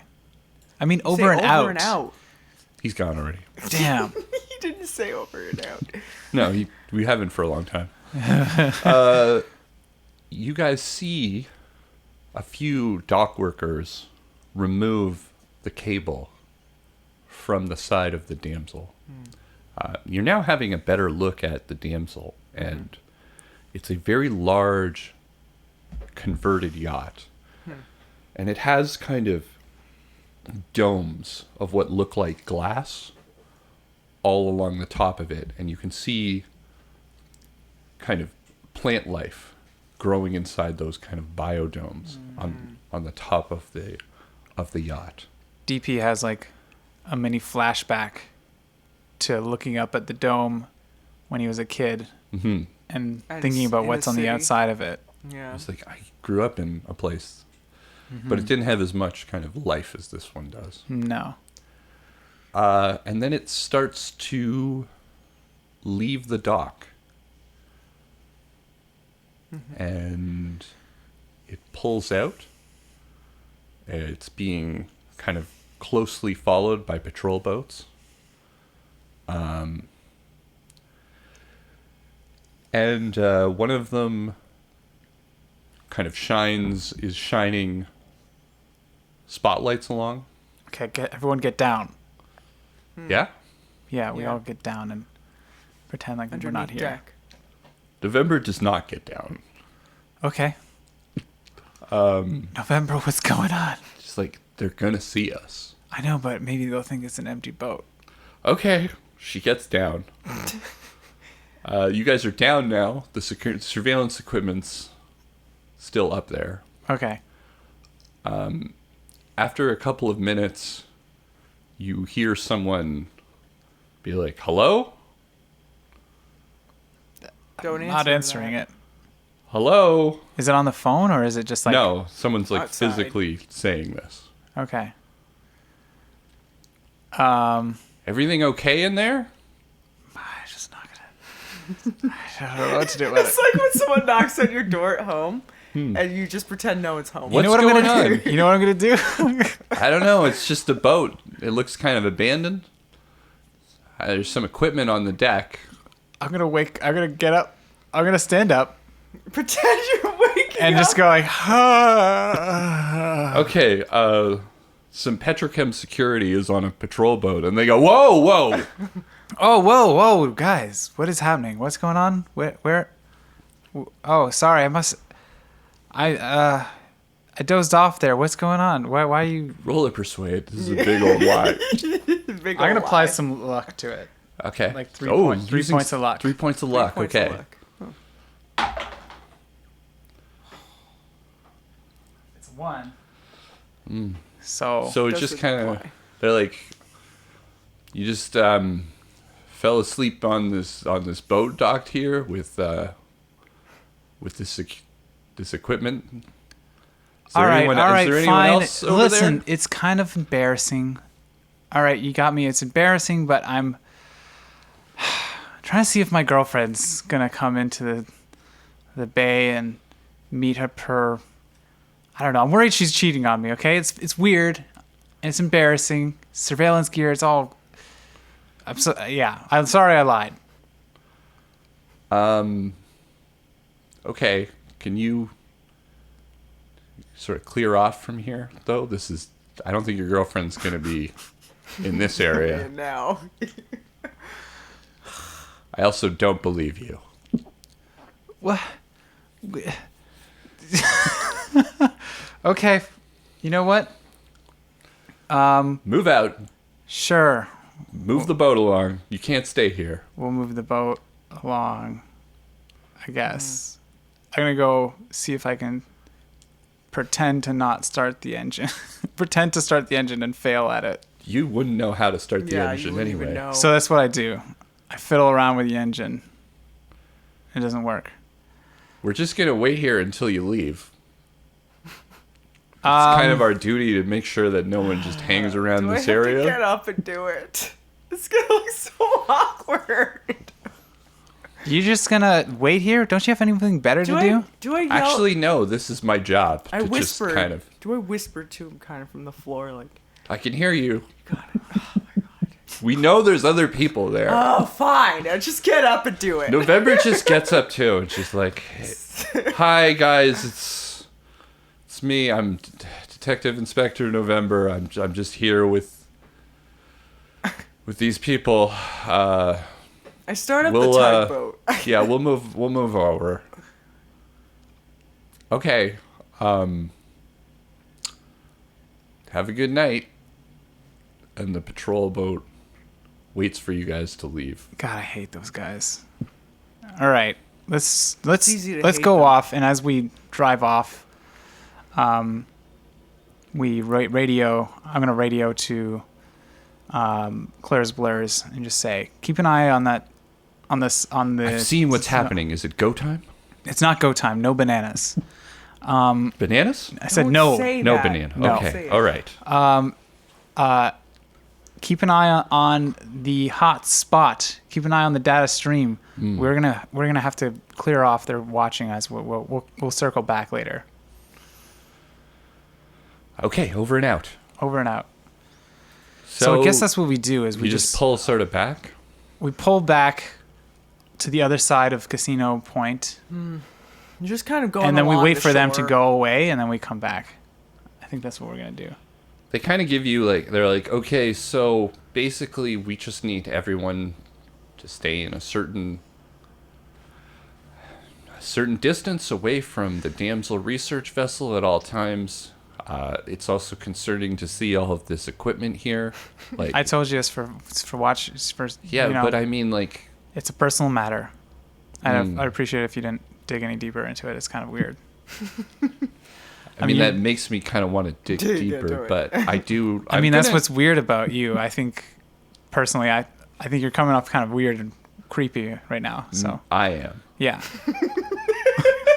I mean,
Say
over and out.
Over and out.
He's gone already.
Damn.
He didn't say over and out.
No, we haven't for a long time. You guys see a few dock workers remove the cable from the side of the Damsel. You're now having a better look at the Damsel, and it's a very large converted yacht. And it has kind of domes of what look like glass all along the top of it, and you can see kind of plant life growing inside those kind of biodomes on the top of the yacht.
DP has a mini flashback to looking up at the dome when he was a kid
Mm-hmm.
and
And
thinking about
in
what's
the
on the
city.
outside of it.
Yeah.
It's like I grew up in a place, but it didn't have as much kind of life as this one does.
No.
And then it starts to leave the dock. And it pulls out. It's being kind of closely followed by patrol boats. And one of them kind of is shining spotlights along.
Okay, everyone get down.
Yeah?
Yeah, we
Yeah.
all get down and pretend like we're not
Underneath
here.
deck.
November does not get down.
Okay. November, what's going on?
Just like, they're gonna see us.
I know, but maybe they'll think it's an empty boat.
Okay, she gets down. You guys are down now. The surveillance equipment's still up there.
Okay.
After a couple of minutes, you hear someone be like, hello?
Don't answer
Not answering
that.
it.
Hello?
Is it on the phone or is it just
No, someone's like
outside.
physically saying this.
Okay.
Everything okay in there?
I'm just not gonna. I don't know what to do about
It's
it.
like when someone knocks on your door at home and you just pretend no one's home.
You know
What's
what I'm
going
gonna
on?
do? You know what I'm gonna do?
I don't know. It's just a boat. It looks kind of abandoned. There's some equipment on the deck.
I'm gonna get up. I'm gonna stand up
Pretend you're waking
and
up.
just go like, "Ah."
Okay, some Petrochem security is on a patrol boat, and they go, whoa, whoa.
Oh, whoa, guys, what is happening? What's going on? Where? Oh, sorry, I dozed off there. What's going on? Why are you?
Roll a persuade. This is a big old lie.
Big
I'm gonna
ol'
apply
lie.
some luck to it.
Okay.
Like three
using
points of luck.
3 points of luck.
3 points of
Okay.
luck.
It's 1. So
So it
Does
just
it
kind of,
apply?
they're like, you just fell asleep on this boat docked here with this equipment. Is there
all right,
is there anyone
fine.
else over
Listen,
there?
it's kind of embarrassing. All right, you got me. It's embarrassing, but I'm trying to see if my girlfriend's gonna come into the bay and meet her. I don't know. I'm worried she's cheating on me. Okay, it's weird, and it's embarrassing. Surveillance gear. It's all. I'm sorry. I lied.
Okay, can you sort of clear off from here, though? I don't think your girlfriend's going to be in this area.
Now.
I also don't believe you.
What? Okay. You know what?
Move out.
Sure.
Move the boat along. You can't stay here.
We'll move the boat along, I guess. I'm going to go see if I can pretend to not start the engine. Pretend to start the engine and fail at it.
You wouldn't know how to start the
Yeah, you
engine
wouldn't even
anyway.
know.
So that's what I do. I fiddle around with the engine. It doesn't work.
We're just going to wait here until you leave. It's kind of our duty to make sure that no one just hangs around
Do I
this
have
area.
to get up and do it? It's gonna look so awkward.
You just going to wait here? Don't you have anything better to do?
Do I yell?
Actually, no, this is my job.
I
to
whisper.
Just kind of,
Do I whisper to him kind of from the floor like,
I can hear you. We know there's other people there.
oh, fine. Now just get up and do it.
November just gets up too. It's just like, hi guys, it's me. I'm Detective Inspector November. I'm just here with these people.
I start up
We'll,
the tugboat.
Yeah, we'll move over. Okay. Have a good night. And the patrol boat waits for you guys to leave.
God, I hate those guys. All right. Let's
easy to
let's
hate
go
them.
off, and as we drive off, we radio. I'm gonna radio to Claire's Blurs and just say, keep an eye on that. On the.
I've seen what's happening. Is it go time?
It's not go time. No bananas.
Bananas?
I said
Don't
no.
say
No
that.
banana.
No.
Okay.
Say it.
All right.
Keep an eye on the hot spot. Keep an eye on the data stream. We're gonna have to clear off. They're watching us. We'll circle back later.
Okay, over and out.
Over and out. So I guess that's what we do. Is
we
we
just pull sort of back.
we pull back to the other side of Casino Point,
You're just kind of going
and then we
along
wait
the
for them to
shore.
go away, and then we come back. I think that's what we're gonna do.
They kind of give you they're like, okay, so basically we just need everyone to stay in a certain distance away from the Damsel Research vessel at all times. It's also concerning to see all of this equipment here. Like,
I told you it's for watch. It's for
yeah,
you know,
but I mean, like,
it's a personal matter. And I'd appreciate it if you didn't dig any deeper into it. It's kind of weird.
I mean,
you-
that makes me kind of want to dig
Dig
deeper,
into it.
but I do.
I
I'm
mean, that's
gonna-
what's weird about you. I think, personally, I think you're coming off kind of weird and creepy right now. So,
I am.
yeah.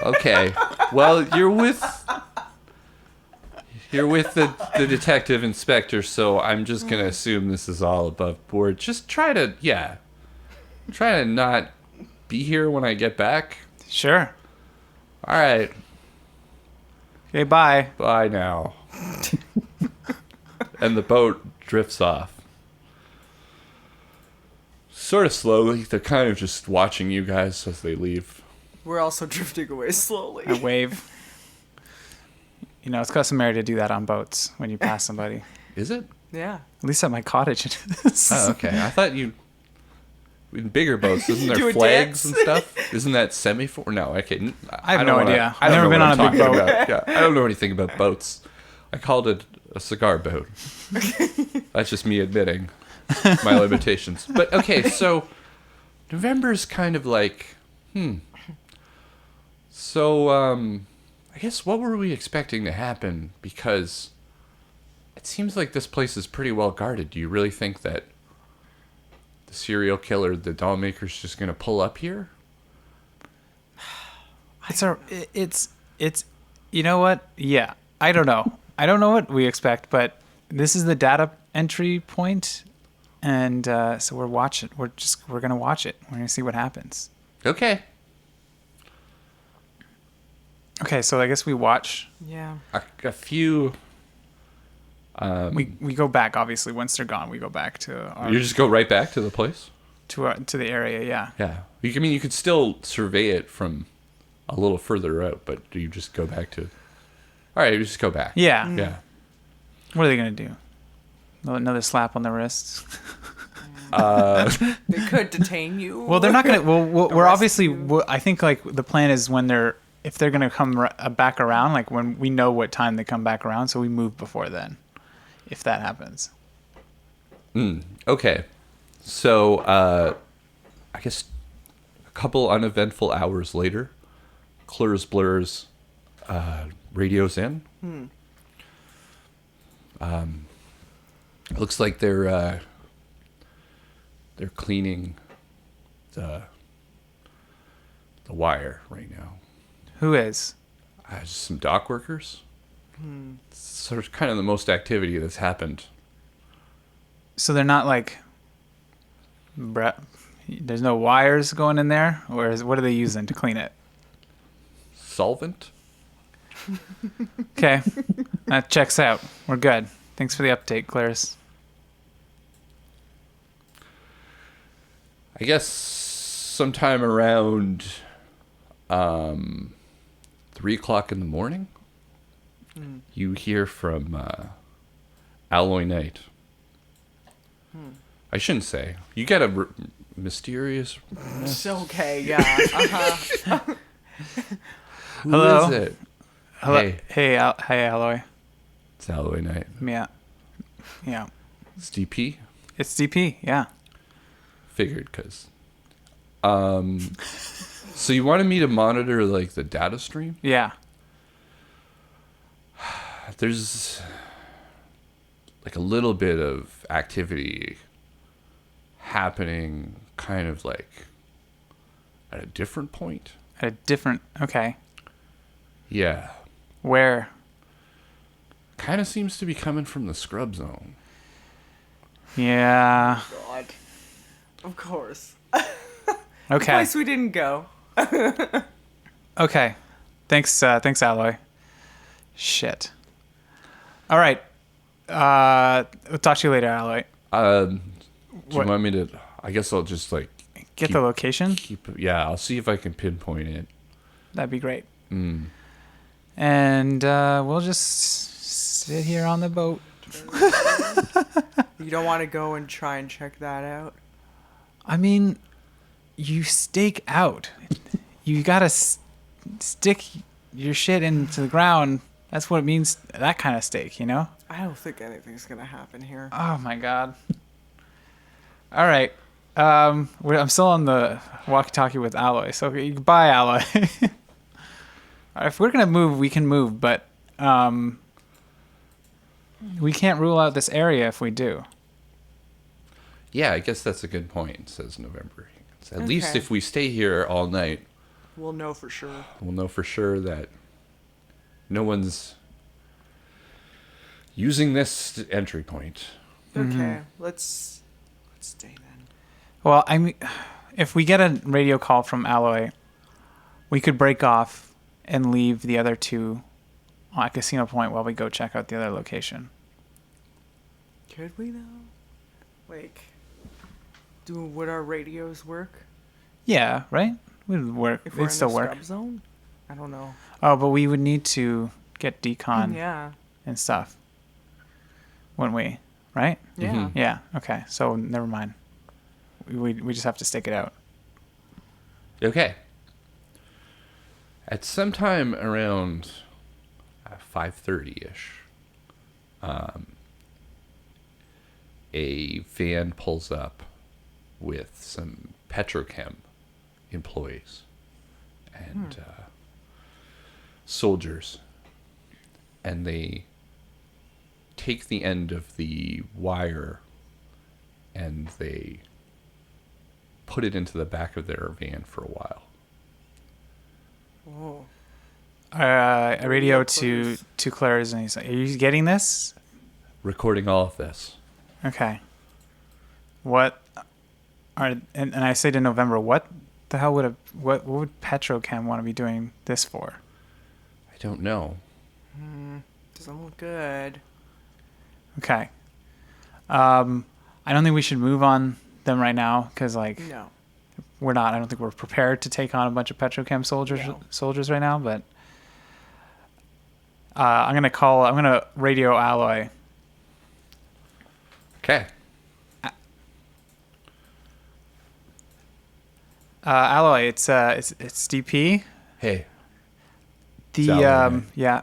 Okay. Well, you're with the detective inspector, so I'm just gonna assume this is all above board. Just try to not be here when I get back.
Sure.
All right.
Okay, bye.
Bye now. And the boat drifts off. Sort of slowly. They're kind of just watching you guys as they leave.
We're also drifting away slowly.
I wave. You know, it's customary to do that on boats when you pass somebody.
Is it?
Yeah.
At least at my cottage it is.
Oh, okay. I thought you... In bigger boats, isn't
Do
there
a
flags
dance?
and stuff? Isn't that semaphore? No, okay.
I have
don't
no
wanna-
idea.
I
I've
don't
never
know
been
what
on a
I'm
big
talking
boat.
about. Yeah, I don't know anything about boats. I called it a cigar boat. That's just me admitting. my limitations. But okay, so November's kind of like, So, I guess what were we expecting to happen? Because it seems like this place is pretty well guarded. Do you really think that the serial killer, the doll maker's just going to pull up here?
It's you know what? Yeah, I don't know. I don't know what we expect, but this is the data entry point, and so we're watching. We're gonna watch it. We're gonna see what happens.
Okay.
Okay, so I guess we watch.
Yeah.
A few.
We go back. Obviously, once they're gone, we go back to our
You just go right back to the place?
to the area. Yeah.
Yeah. I mean, you could still survey it from a little further out, but do you just go back to... All right, you just go back.
Yeah.
Yeah.
What are they gonna do? Another slap on the wrist?
They could detain you.
Well, they're not gonna. Well, we're
Arrest
obviously.
you.
I think like the plan is if they're gonna come back around, like when we know what time they come back around, so we move before then, if that happens.
Okay. So, I guess a couple uneventful hours later, Clurs Blurs radios in. It looks like they're cleaning the wire right now.
Who is?
Just some dock workers. It's sort of kind of the most activity that's happened.
So they're not like. There's no wires going in there, or what are they using to clean it?
Solvent?
Okay, that checks out. We're good. Thanks for the update, Clarice.
I guess sometime around 3 o'clock in the morning, you hear from Alloy Knight. I shouldn't say. You get a mysterious...
It's okay, yeah. Uh-huh.
Who
Hello?
is it?
Hello.
Hey,
Hey, Alloy.
it's Alloy Knight.
Yeah.
It's DP.
It's DP. Yeah.
Figured, because... so you wanted me to monitor, like, the data stream?
Yeah.
There's like a little bit of activity happening kind of like at a different point.
At a different. Okay.
Yeah.
Where?
Kind of seems to be coming from the scrub zone.
Yeah.
God. Of course.
Okay.
Place we didn't go.
Okay. Thanks, Alloy. Shit. All right. We'll talk to you later, Alloy.
Do you
What?
want me to... I guess I'll just like...
Get the location.
Yeah, I'll see if I can pinpoint it.
That'd be great. And we'll just sit here on the boat.
You don't want to go and try and check that out?
I mean, you stake out. You gotta stick your shit into the ground. That's what it means, that kind of stake, you know?
I don't think anything's going to happen here.
Oh, my God. All right. I'm still on the walkie-talkie with Alloy, so goodbye, Alloy. All right, if we're going to move, we can move, but we can't rule out this area if we do.
Yeah, I guess that's a good point, says November. At least
Okay.
if we stay here all night,
We'll know for sure.
we'll know for sure that no one's using this entry point.
Okay, let's stay then.
Well, I mean, if we get a radio call from Alloy, we could break off and leave the other two at Casino Point while we go check out the other location.
Could we though? Like, would our radios work?
Yeah, right? Would work.
If we're
It'd
in
still
the
work.
scrub zone? I don't know.
Oh, but we would need to get decon
Yeah.
and stuff, wouldn't we? Right?
Yeah.
Mhm.
Yeah. Okay. So never mind. We just have to stake it out.
Okay. At some time around 5:30-ish, a van pulls up with some petrochem employees and soldiers, and they take the end of the wire and they put it into the back of their van for a while.
Oh.
I radio to Claire's, and he's like, "Are you getting this?"
Recording all of this.
Okay. What are and I say to November, what the hell what would Petrochem want to be doing this for?
I don't know.
Doesn't look good.
Okay. I don't think we should move on them right now because
No.
we're not. I don't think we're prepared to take on a bunch of Petrochem soldiers right now. But I'm gonna radio Alloy.
Okay.
Alloy, it's DP.
Hey.
The
Alloy.
yeah.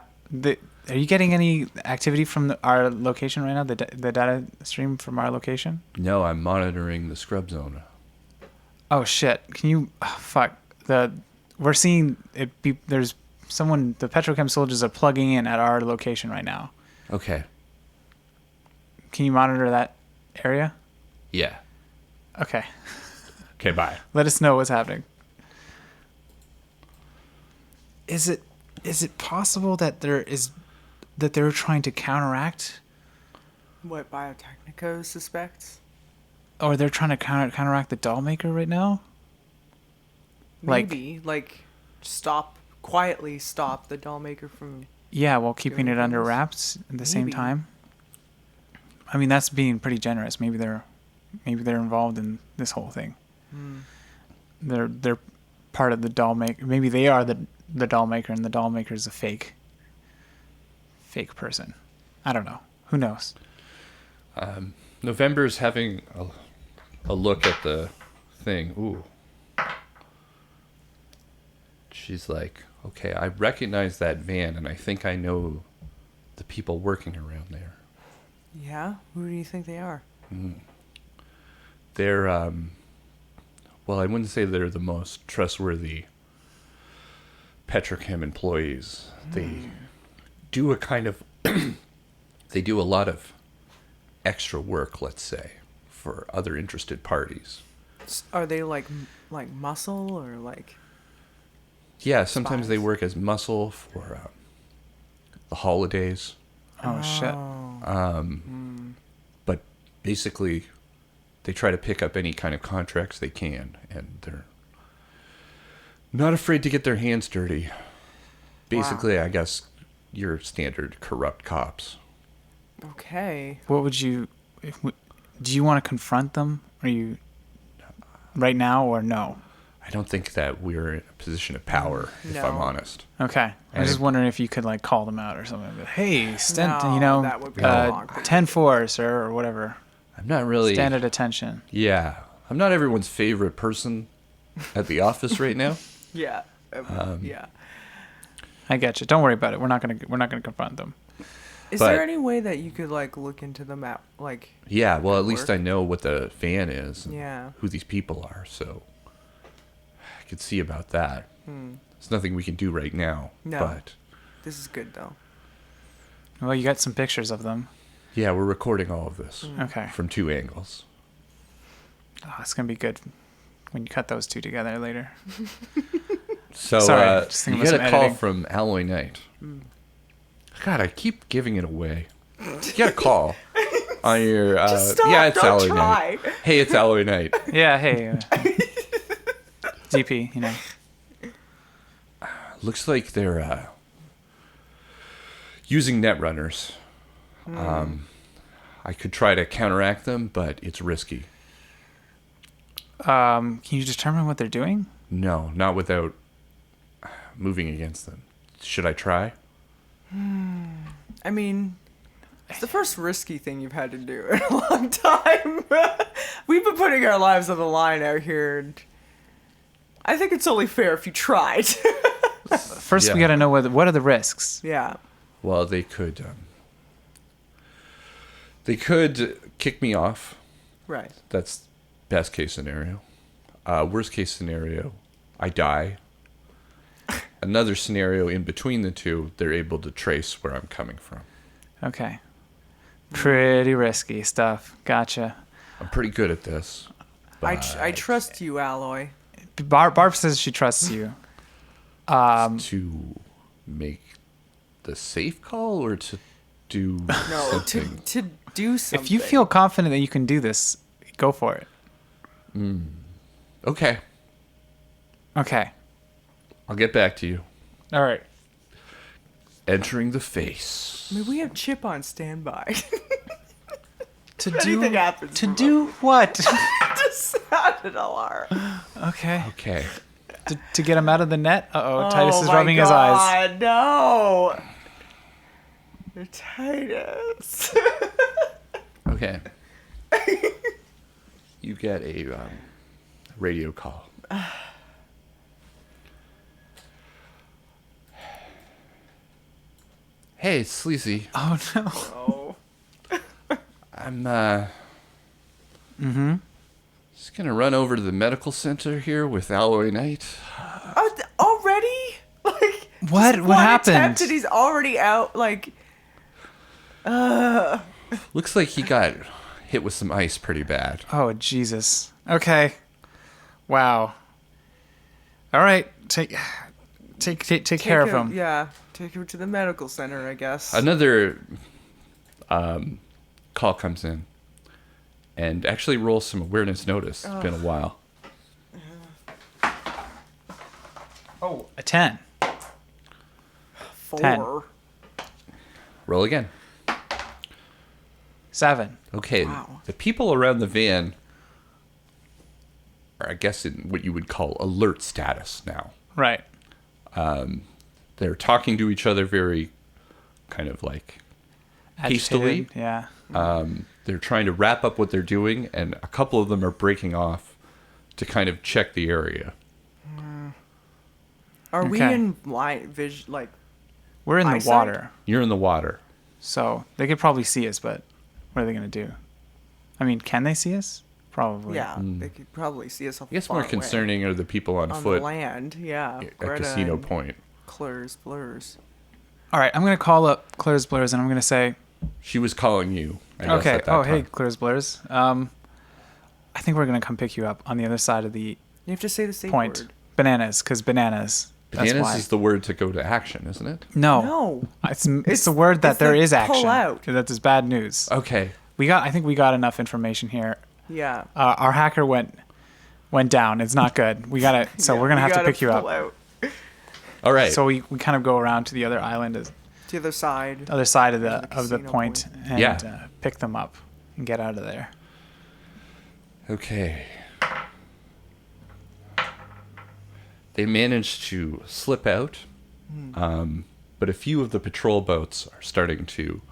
Are you getting any activity from our location right now? The data stream from our location?
No, I'm monitoring the scrub zone.
Oh shit! Can you? Oh, fuck. We're seeing it be. There's someone. The Petrochem soldiers are plugging in at our location right now.
Okay.
Can you monitor that area?
Yeah.
Okay.
Okay, bye.
Let us know what's happening. Is it possible that they're trying to counteract,
What Biotechnico suspects?
or they're trying to counteract the doll maker right now?
Maybe. Quietly stop the doll maker from...
Yeah, while keeping
Doing
it under
things.
wraps at the same
Maybe.
time. I mean, that's being pretty generous. Maybe they're involved in this whole thing. They're part of the doll maker. Maybe they are the doll maker, and the doll maker is a fake person. I don't know. Who knows?
November's having a look at the thing. Ooh. She's like, okay, I recognize that van, and I think I know the people working around there.
Yeah? Who do you think they are?
They're, well, I wouldn't say they're the most trustworthy Petrochem employees. They do a kind of, they do a lot of extra work, let's say, for other interested parties.
Are they like muscle or like...
Yeah, sometimes they
Spies.
work as muscle for the holidays.
Oh shit!
But basically, they try to pick up any kind of contracts they can, and they're not afraid to get their hands dirty. Basically, I guess your standard corrupt cops.
Okay.
What would you? Do you want to confront them? Are you right now or no?
I don't think that we're in a position of power, if I'm
No.
honest.
Okay, I was just wondering if you could call them out or something. But, hey, stand,
No, that would be wrong.
10-4, sir, or whatever.
I'm not really...
Stand at attention.
Yeah. I'm not everyone's favorite person at the office right now.
Yeah. Yeah.
I get you. Don't worry about it. We're not gonna confront them.
Is
But-
there any way that you could look into the map?
Yeah, well, at least
Work.
I know what the van is and
Yeah.
who these people are, so I could see about that. There's nothing we can do right now,
No.
but
This is good though.
Well, you got some pictures of them.
yeah, we're recording all of this
Okay.
from 2 angles.
Oh, it's gonna be good when you cut those two together later.
So
Sorry, just thinking
you
about
get a
some
call
editing.
from Alloy Knight. God, I keep giving it away. You get a call on your...
Just stop,
yeah, it's
don't
Alloy
try.
Knight. Hey, it's Alloy Knight.
Yeah. Hey. DP. You know.
Looks like they're using netrunners. I could try to counteract them, but it's risky.
Can you determine what they're doing?
No, not without moving against them. Should I try?
I mean, it's the first risky thing you've had to do in a long time. We've been putting our lives on the line out here, and I think it's only fair if you tried.
First, we
Yeah.
got to know what are the risks.
Yeah.
Well, they could They could kick me off.
Right.
That's best case scenario. Worst case scenario, I die. Another scenario in between the two, they're able to trace where I'm coming from.
Okay. Pretty risky stuff. Gotcha.
I'm pretty good at this.
I trust you, Alloy.
Barb says she trusts you.
To make the safe call or to do
No,
something?
to do something.
If you feel confident that you can do this, go for it.
Okay.
Okay.
I'll get back to you.
All right.
Entering the face.
I mean, we have Chip on standby.
To
If anything happens
To
from
do what?
Just sounded alarm.
Okay.
Okay.
To get him out of the net? Uh-oh. Titus is
my
rubbing his eyes.
God, no. You're Titus.
Okay. You get a radio call. Hey, it's Sleazy.
Oh, no.
Oh.
I'm just gonna run over to the medical center here with Alloy Knight.
Already? Like
What?
just
What
one
happened?
attempt and he's already out. Like,
Looks like he got hit with some ice pretty bad.
Oh, Jesus. Okay. Wow. All right. Take care of him.
Yeah, take him to the medical center, I guess.
Another call comes in, and actually roll some awareness notice. It's been a while.
Oh, a 10.
4.
10.
Roll again.
7.
Okay,
Wow.
the people around the van are, I guess, in what you would call alert status now.
Right.
They're talking to each other very kind of like hastily.
Agitated, yeah.
They're trying to wrap up what they're doing, and a couple of them are breaking off to kind of check the area.
Are we
Okay.
in line vision? Like,
We're in the
eyesight?
water,
You're in the water.
so they could probably see us, but what are they going to do? I mean, can they see us? Probably.
yeah, they could probably see us.
I guess more concerning are the people on
on
foot
the land. Yeah,
at
Greta
Casino
and
Point.
Claire's blurs.
All right, I'm going to call up Claire's Blurs, and I'm going to say,
She was calling you. I guess,
okay,
at that
oh, hey,
time.
Claire's Blurs. I think we're going to come pick you up on the other side of the
You have to say the same
point.
word.
Bananas, because bananas. That's
Bananas
why.
is the word to go to action, isn't it?
No.
No.
It's the word that
it's
there
the
is action.
pull out.
That is bad news.
Okay.
I think we got enough information here.
Yeah.
Our hacker went down. It's not good. We gotta. So
Yeah,
we're gonna
we
have to
gotta
pick you
pull
up.
out.
All right.
So we kind of go around to the other island,
To the other side.
other side of
the
the
casino
point,
point.
and
Yeah.
pick them up and get out of there.
Okay. They managed to slip out, but a few of the patrol boats are starting to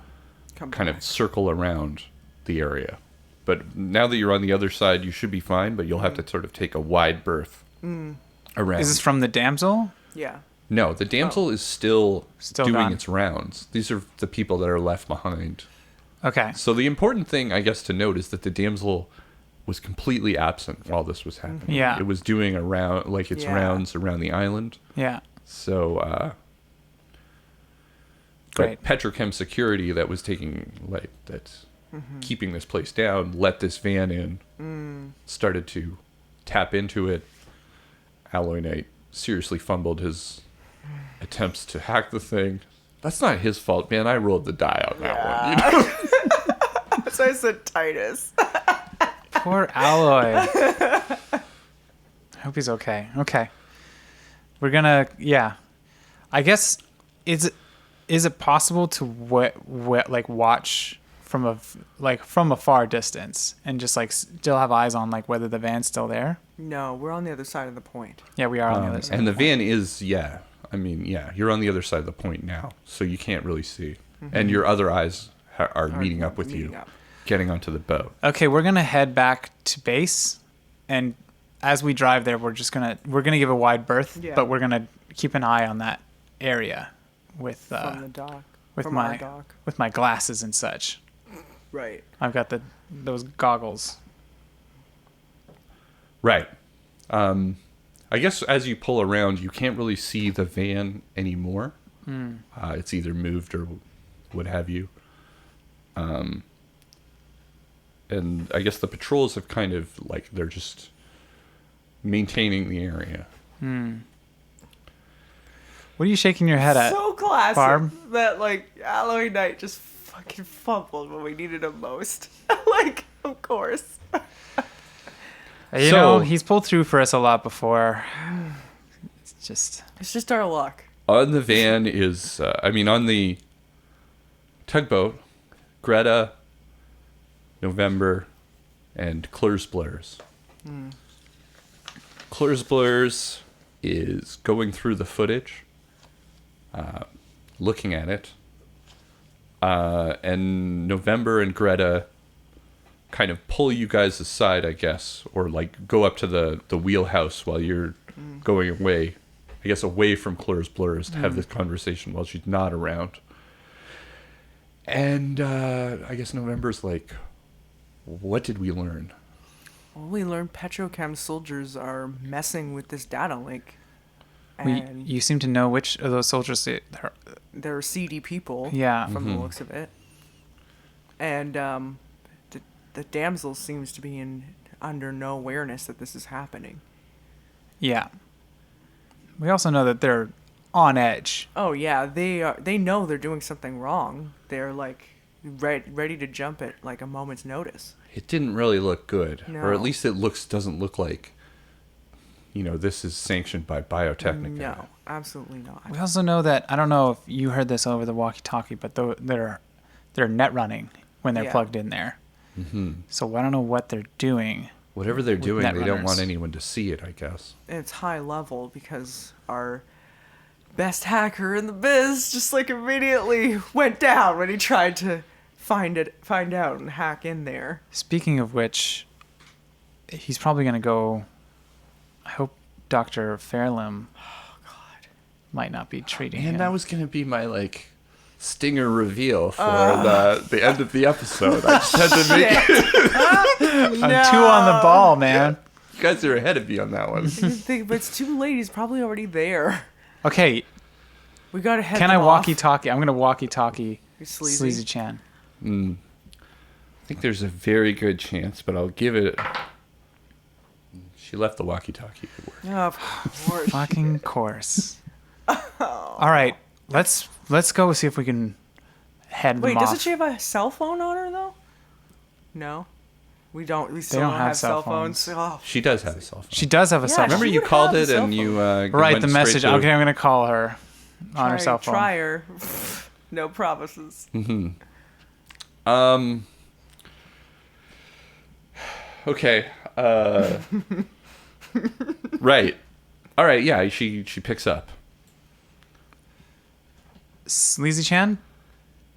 kind of circle around the area. But now that you're on the other side, you should be fine, but you'll have to sort of take a wide berth around.
Is this from the damsel?
Yeah.
No, the damsel is still doing
gone.
its rounds. These are the people that are left behind.
Okay.
So the important thing, I guess, to note is that the damsel was completely absent while this was happening.
Yeah.
It was doing its
Yeah.
rounds around the island.
Yeah.
So,
Great.
but Petrochem security that was keeping this place down, let this van in, started to tap into it. Alloy Knight seriously fumbled his attempts to hack the thing. That's not his fault, man. I rolled the die on that one. You know?
So I said Titus.
Poor Alloy. I hope he's okay. Okay. We're gonna, yeah. I guess, is it possible to watch from a far distance and just like still have eyes on like whether the van's still there?
No, we're on the other side of the point.
Yeah, we are on the other side.
And the van is, you're on the other side of the point now, so you can't really see. And your other eyes are meeting up with
meeting
you,
up.
getting onto the boat.
Okay, we're gonna head back to base, and as we drive there, we're gonna give a wide berth,
Yeah.
but we're gonna keep an eye on that area with
From the dock.
with
From
my
our dock.
with my glasses and such.
Right.
I've got those goggles.
Right. I guess as you pull around, you can't really see the van anymore. It's either moved or what have you. And I guess the patrols have kind of, like, they're just maintaining the area.
What are you shaking your head at?
So classic
Barb?
that, like, Alloy Knight just fucking fumbled when we needed him most. Like, of course.
You know, he's pulled through for us a lot before. It's just
our luck.
On the van is, on the tugboat, Greta, November, and Klursblers. Klursblers is going through the footage, looking at it, and November and Greta kind of pull you guys aside, I guess, or like go up to the wheelhouse while you're going away, I guess away from Klursblers to have this conversation while she's not around. And I guess November's like, what did we learn?
Well, we learned Petrochem soldiers are messing with this data link. And
you seem to know which of those soldiers
they're seedy people.
Yeah.
From the looks of it. And the damsel seems to be under no awareness that this is happening.
Yeah. We also know that they're on edge.
Oh yeah, they know they're doing something wrong. They're like ready to jump at like a moment's notice.
It didn't really look good,
No.
or at least it doesn't look like, this is sanctioned by Biotechnica.
No, absolutely not.
We also know that, I don't know if you heard this over the walkie-talkie, but they're net running when they're plugged in there. So I don't know what they're doing.
Whatever they're doing, they don't
Netrunners.
want anyone to see it, I guess.
It's high level because our best hacker in the biz just like immediately went down when he tried to find out and hack in there.
Speaking of which, he's probably going to go... I hope Dr. Fairlim might not be treating him.
And that was going to be my, stinger reveal for the end of the episode. I just had to make it.
I'm 2 on the ball, man.
You guys are ahead of me on that one.
But it's too late. He's probably already there.
Okay,
We gotta head.
can
them
I
off.
walkie-talkie? I'm going to walkie-talkie
Sleazy.
Sleazy Chan.
I think there's a very good chance, but I'll give it... She left the walkie-talkie at work.
Oh, of course.
Fucking course. All right, let's go see if we can head them
Wait,
off.
doesn't she have a cell phone on her though? No, we don't. We still
don't
don't
have
have
cell
cell phones. Oh,
She does have a cell phone.
She does have a
Yeah,
cell
Remember
phone.
she
you
would
called
have a
it
cell
and you...
Right,
went
the
straight
message.
to-
Okay, I'm going to call her on her cell phone.
Try her. No promises.
Okay. Right. All right. Yeah. She picks up.
Sleazy Chan?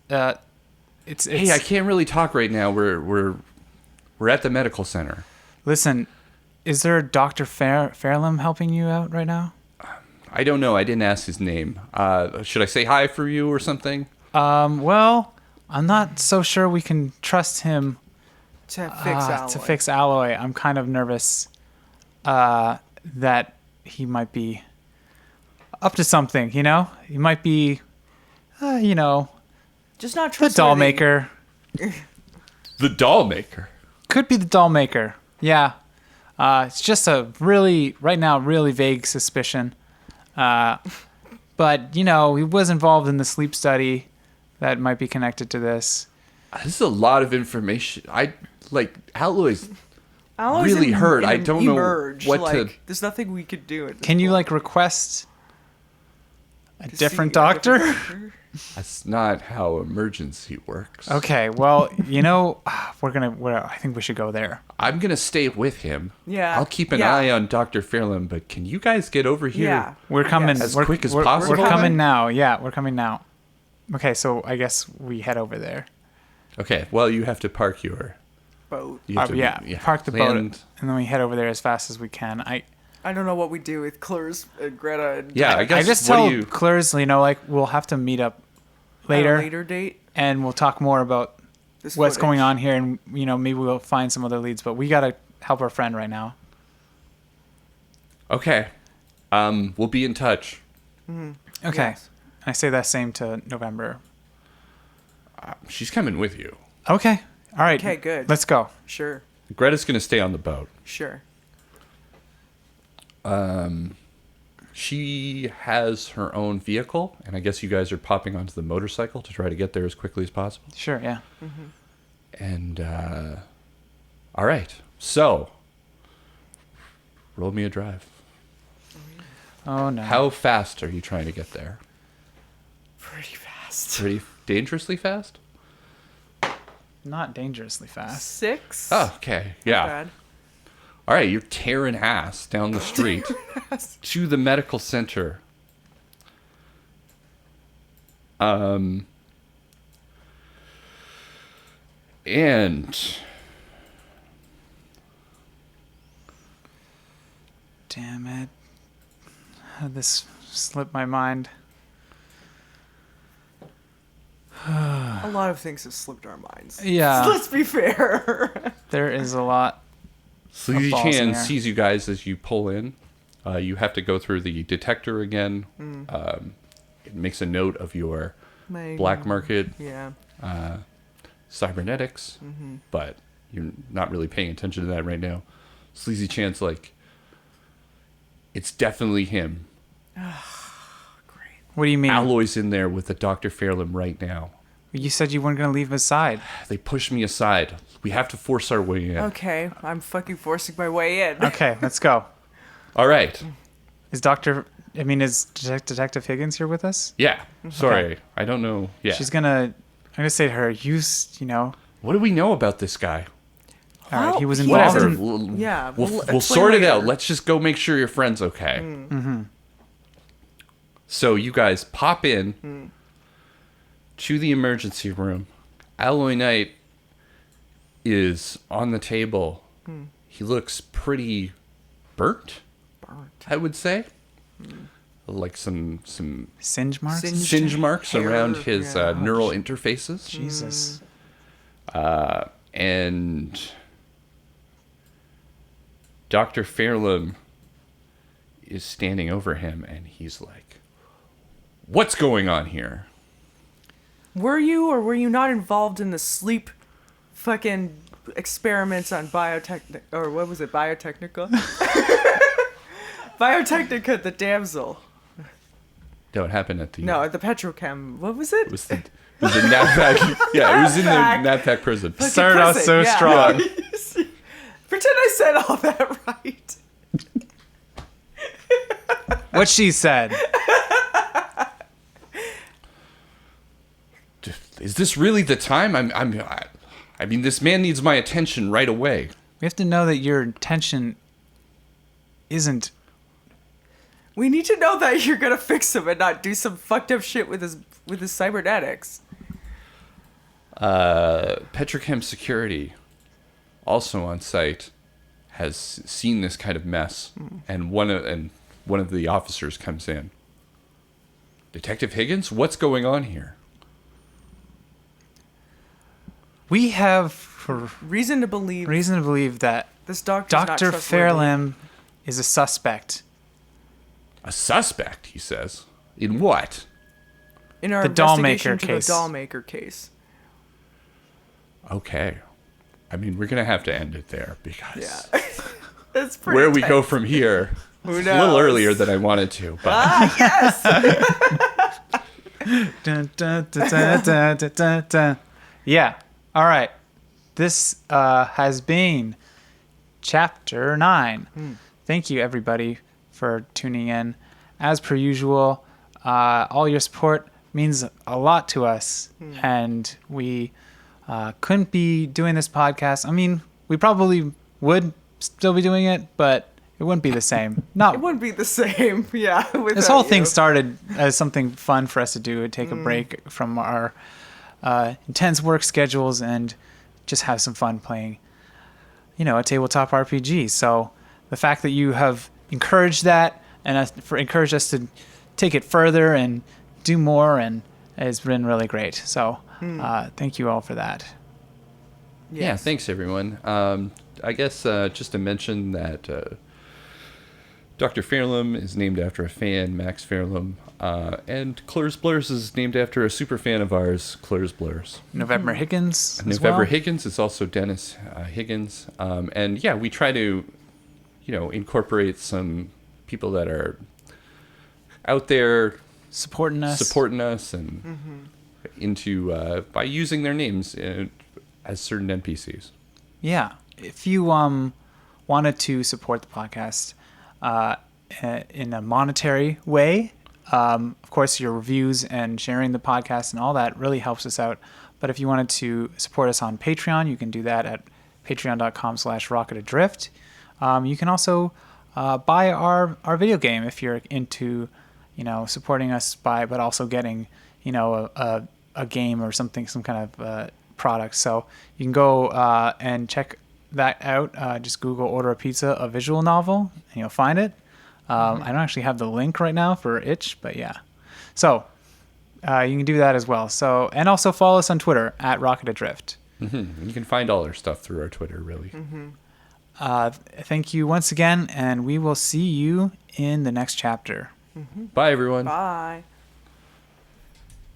It's
Hey, I can't really talk right now. We're at the medical center.
Listen, is there Dr. Fairlim helping you out right now?
I don't know. I didn't ask his name. Should I say hi for you or something?
Well, I'm not so sure we can trust him
To fix Alloy.
to fix Alloy. I'm kind of nervous that he might be up to something, He might be,
Just not
the
trustworthy.
doll maker.
The doll maker.
Could be the doll maker. Yeah. It's just a really vague suspicion. But, he was involved in the sleep study that might be connected to this.
This is a lot of information. Alloy's
Alloy's
really hurt.
in
I don't know
emerge.
what to...
There's nothing we could do. At this
Can you,
point.
request a
To
different
see a
doctor?
different doctor?
That's not how emergency works.
Okay, well, I think we should go there.
I'm going to stay with him.
Yeah,
I'll keep an
yeah.
eye on Dr. Fairland, but can you guys get over here?
Yeah.
We're coming.
As
we're,
quick as
we're-
possible,
We're coming
then?
now. Yeah, we're coming now. Okay, so I guess we head over there.
Okay, well, you have to park your...
Boat.
You have to,
Park the boat,
land-
and then we head over there as fast as we can.
I don't know what we do with Klurs and Greta. And
Yeah, I guess
I just
what
tell
do you...
Klurs, we'll have to meet up
at a
later,
later date.
and we'll talk more about what's going
footage.
on here, and maybe we'll find some other leads. But we gotta help our friend right now.
Okay. We'll be in touch.
Okay.
Yes.
I say that same to November.
She's coming with you.
Okay. All right.
Okay, good.
Let's go.
Sure.
Greta's gonna stay on the boat.
Sure.
She has her own vehicle, and I guess you guys are popping onto the motorcycle to try to get there as quickly as possible.
Sure. Yeah.
And, all right. So, roll me a drive.
Oh no.
How fast are you trying to get there?
Pretty fast.
Pretty dangerously fast?
Not dangerously fast.
6.
Oh, okay. Yeah.
Bad.
All right, you're tearing ass down the street to the medical center. And
Damn it. How did this slip my mind?
A lot of things have slipped our minds.
Yeah.
Let's be fair.
There is a lot.
Sleazy
balls in
Chan
there.
sees you guys as you pull in. You have to go through the detector again. It makes a note of your
My-
black market
Yeah.
cybernetics, but you're not really paying attention to that right now. Sleazy Chan's like, it's definitely him.
Great.
What do you mean?
Alloy's in there with the Dr. Fairlam right now.
You said you weren't going to leave his side.
They pushed me aside. We have to force our way in.
Okay, I'm fucking forcing my way in.
Okay, let's go.
All right.
Is Detective Higgins here with us?
Yeah. Sorry. I don't know. Yeah.
I'm going to say to her,
What do we know about this guy?
all right, he was
he
involved
Whatever.
in...
Yeah,
We'll
explain
sort it out.
later.
Let's just go make sure your friend's okay. So you guys pop in to the emergency room. Alloy Knight is on the table. He looks pretty burnt, I would say. Like some
Singe marks?
singe marks
hair,
around his
yeah.
neural interfaces.
Jesus.
And Dr. Fairlam is standing over him, and he's like, "What's going on here?"
Were you or were you not involved in the sleep fucking experiments on Biotech or what was it? Biotechnica? Biotechnica, the Damsel.
No, it happened at the...
No, at the Petrochem. What was it?
It was the NAVPAC. Yeah, it was in the
NAVPAC.
NAVPAC prison.
Fucking
Started out
prison,
so
yeah.
strong.
Pretend I said all that right.
What she said.
Is this really the time? I mean, this man needs my attention right away.
We have to know that your intention isn't...
We need to know that you're gonna fix him and not do some fucked up shit with his cybernetics.
Petrochem Security, also on site, has seen this kind of mess, and one of the officers comes in. Detective Higgins, what's going on here?
We have
Reason to believe
reason to believe that
this doctor's not
Dr.
trustworthy.
Fairlam is a suspect.
A suspect, he says. In what?
in our
The Dollmaker
investigation to
case.
the Dollmaker case.
Okay. I mean, we're going to have to end it there because
Yeah. That's pretty
where we go
intense.
from here
Who
is a little
knows?
earlier than I wanted to. But
Yes.
Dun, dun, dun, dun, dun, dun, dun, dun. Yeah. All right. This has been Chapter 9. Thank you, everybody, for tuning in. As per usual, all your support means a lot to us. And we couldn't be doing this podcast. I mean, we probably would still be doing it, but it wouldn't be the same. Not
It wouldn't be the same. Yeah.
this whole
without
thing
you.
started as something fun for us to do, take a break from our intense work schedules and just have some fun playing, a tabletop RPG. So the fact that you have encouraged that and encouraged us to take it further and do more and has been really great. So thank you all for that.
Yeah,
Yes.
thanks everyone. I guess just to mention that Dr. Fairlum is named after a fan, Max Fairlum, and Claire's Blurs is named after a super fan of ours, Claire's Blurs.
November Higgins. As
November
well.
Higgins is also Dennis Higgins. And yeah, we try to, incorporate some people that are out there
Supporting us.
and into by using their names as certain NPCs.
Yeah. If you wanted to support the podcast in a monetary way, of course, your reviews and sharing the podcast and all that really helps us out. But if you wanted to support us on Patreon, you can do that at patreon.com/rocketadrift. You can also buy our video game if you're into, supporting us but also getting, a game or something, some kind of product. So you can go and check that out. Just Google "Order a Pizza," a visual novel, and you'll find it. I don't actually have the link right now for itch, but yeah. So you can do that as well. So, and also follow us on Twitter at @rocketadrift.
You can find all our stuff through our Twitter, really.
Thank you once again, and we will see you in the next chapter.
Bye, everyone.
Bye.